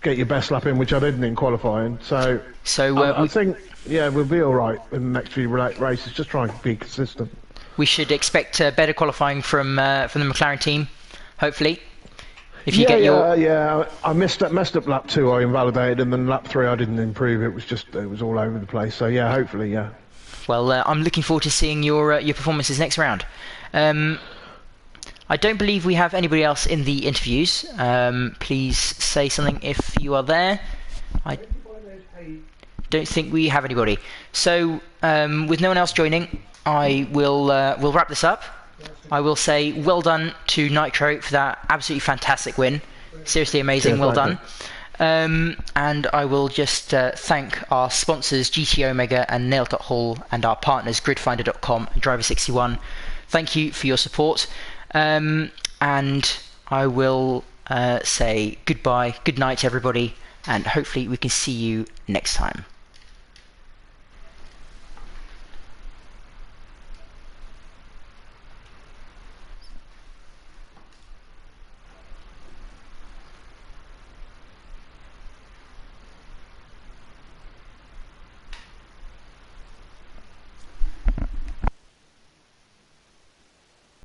get your best lap in, which I didn't in qualifying. So I think, yeah, we'll be all right in the next few races. Just try and be consistent. We should expect better qualifying from the McLaren team, hopefully. If you I messed up lap 2. I invalidated, and then lap 3 I didn't improve. It was all over the place. So yeah, hopefully, yeah. Well, I'm looking forward to seeing your performances next round. I don't believe we have anybody else in the interviews. Please say something if you are there. I don't think we have anybody. So with no one else joining, I will wrap this up. I will say well done to Nitro for that absolutely fantastic win. Seriously amazing, well done. And I will just thank our sponsors GT Omega and Nail.Hall and our partners Gridfinder.com and Driver61. Thank you for your support. And I will say goodbye, good night, everybody, and hopefully we can see you next time.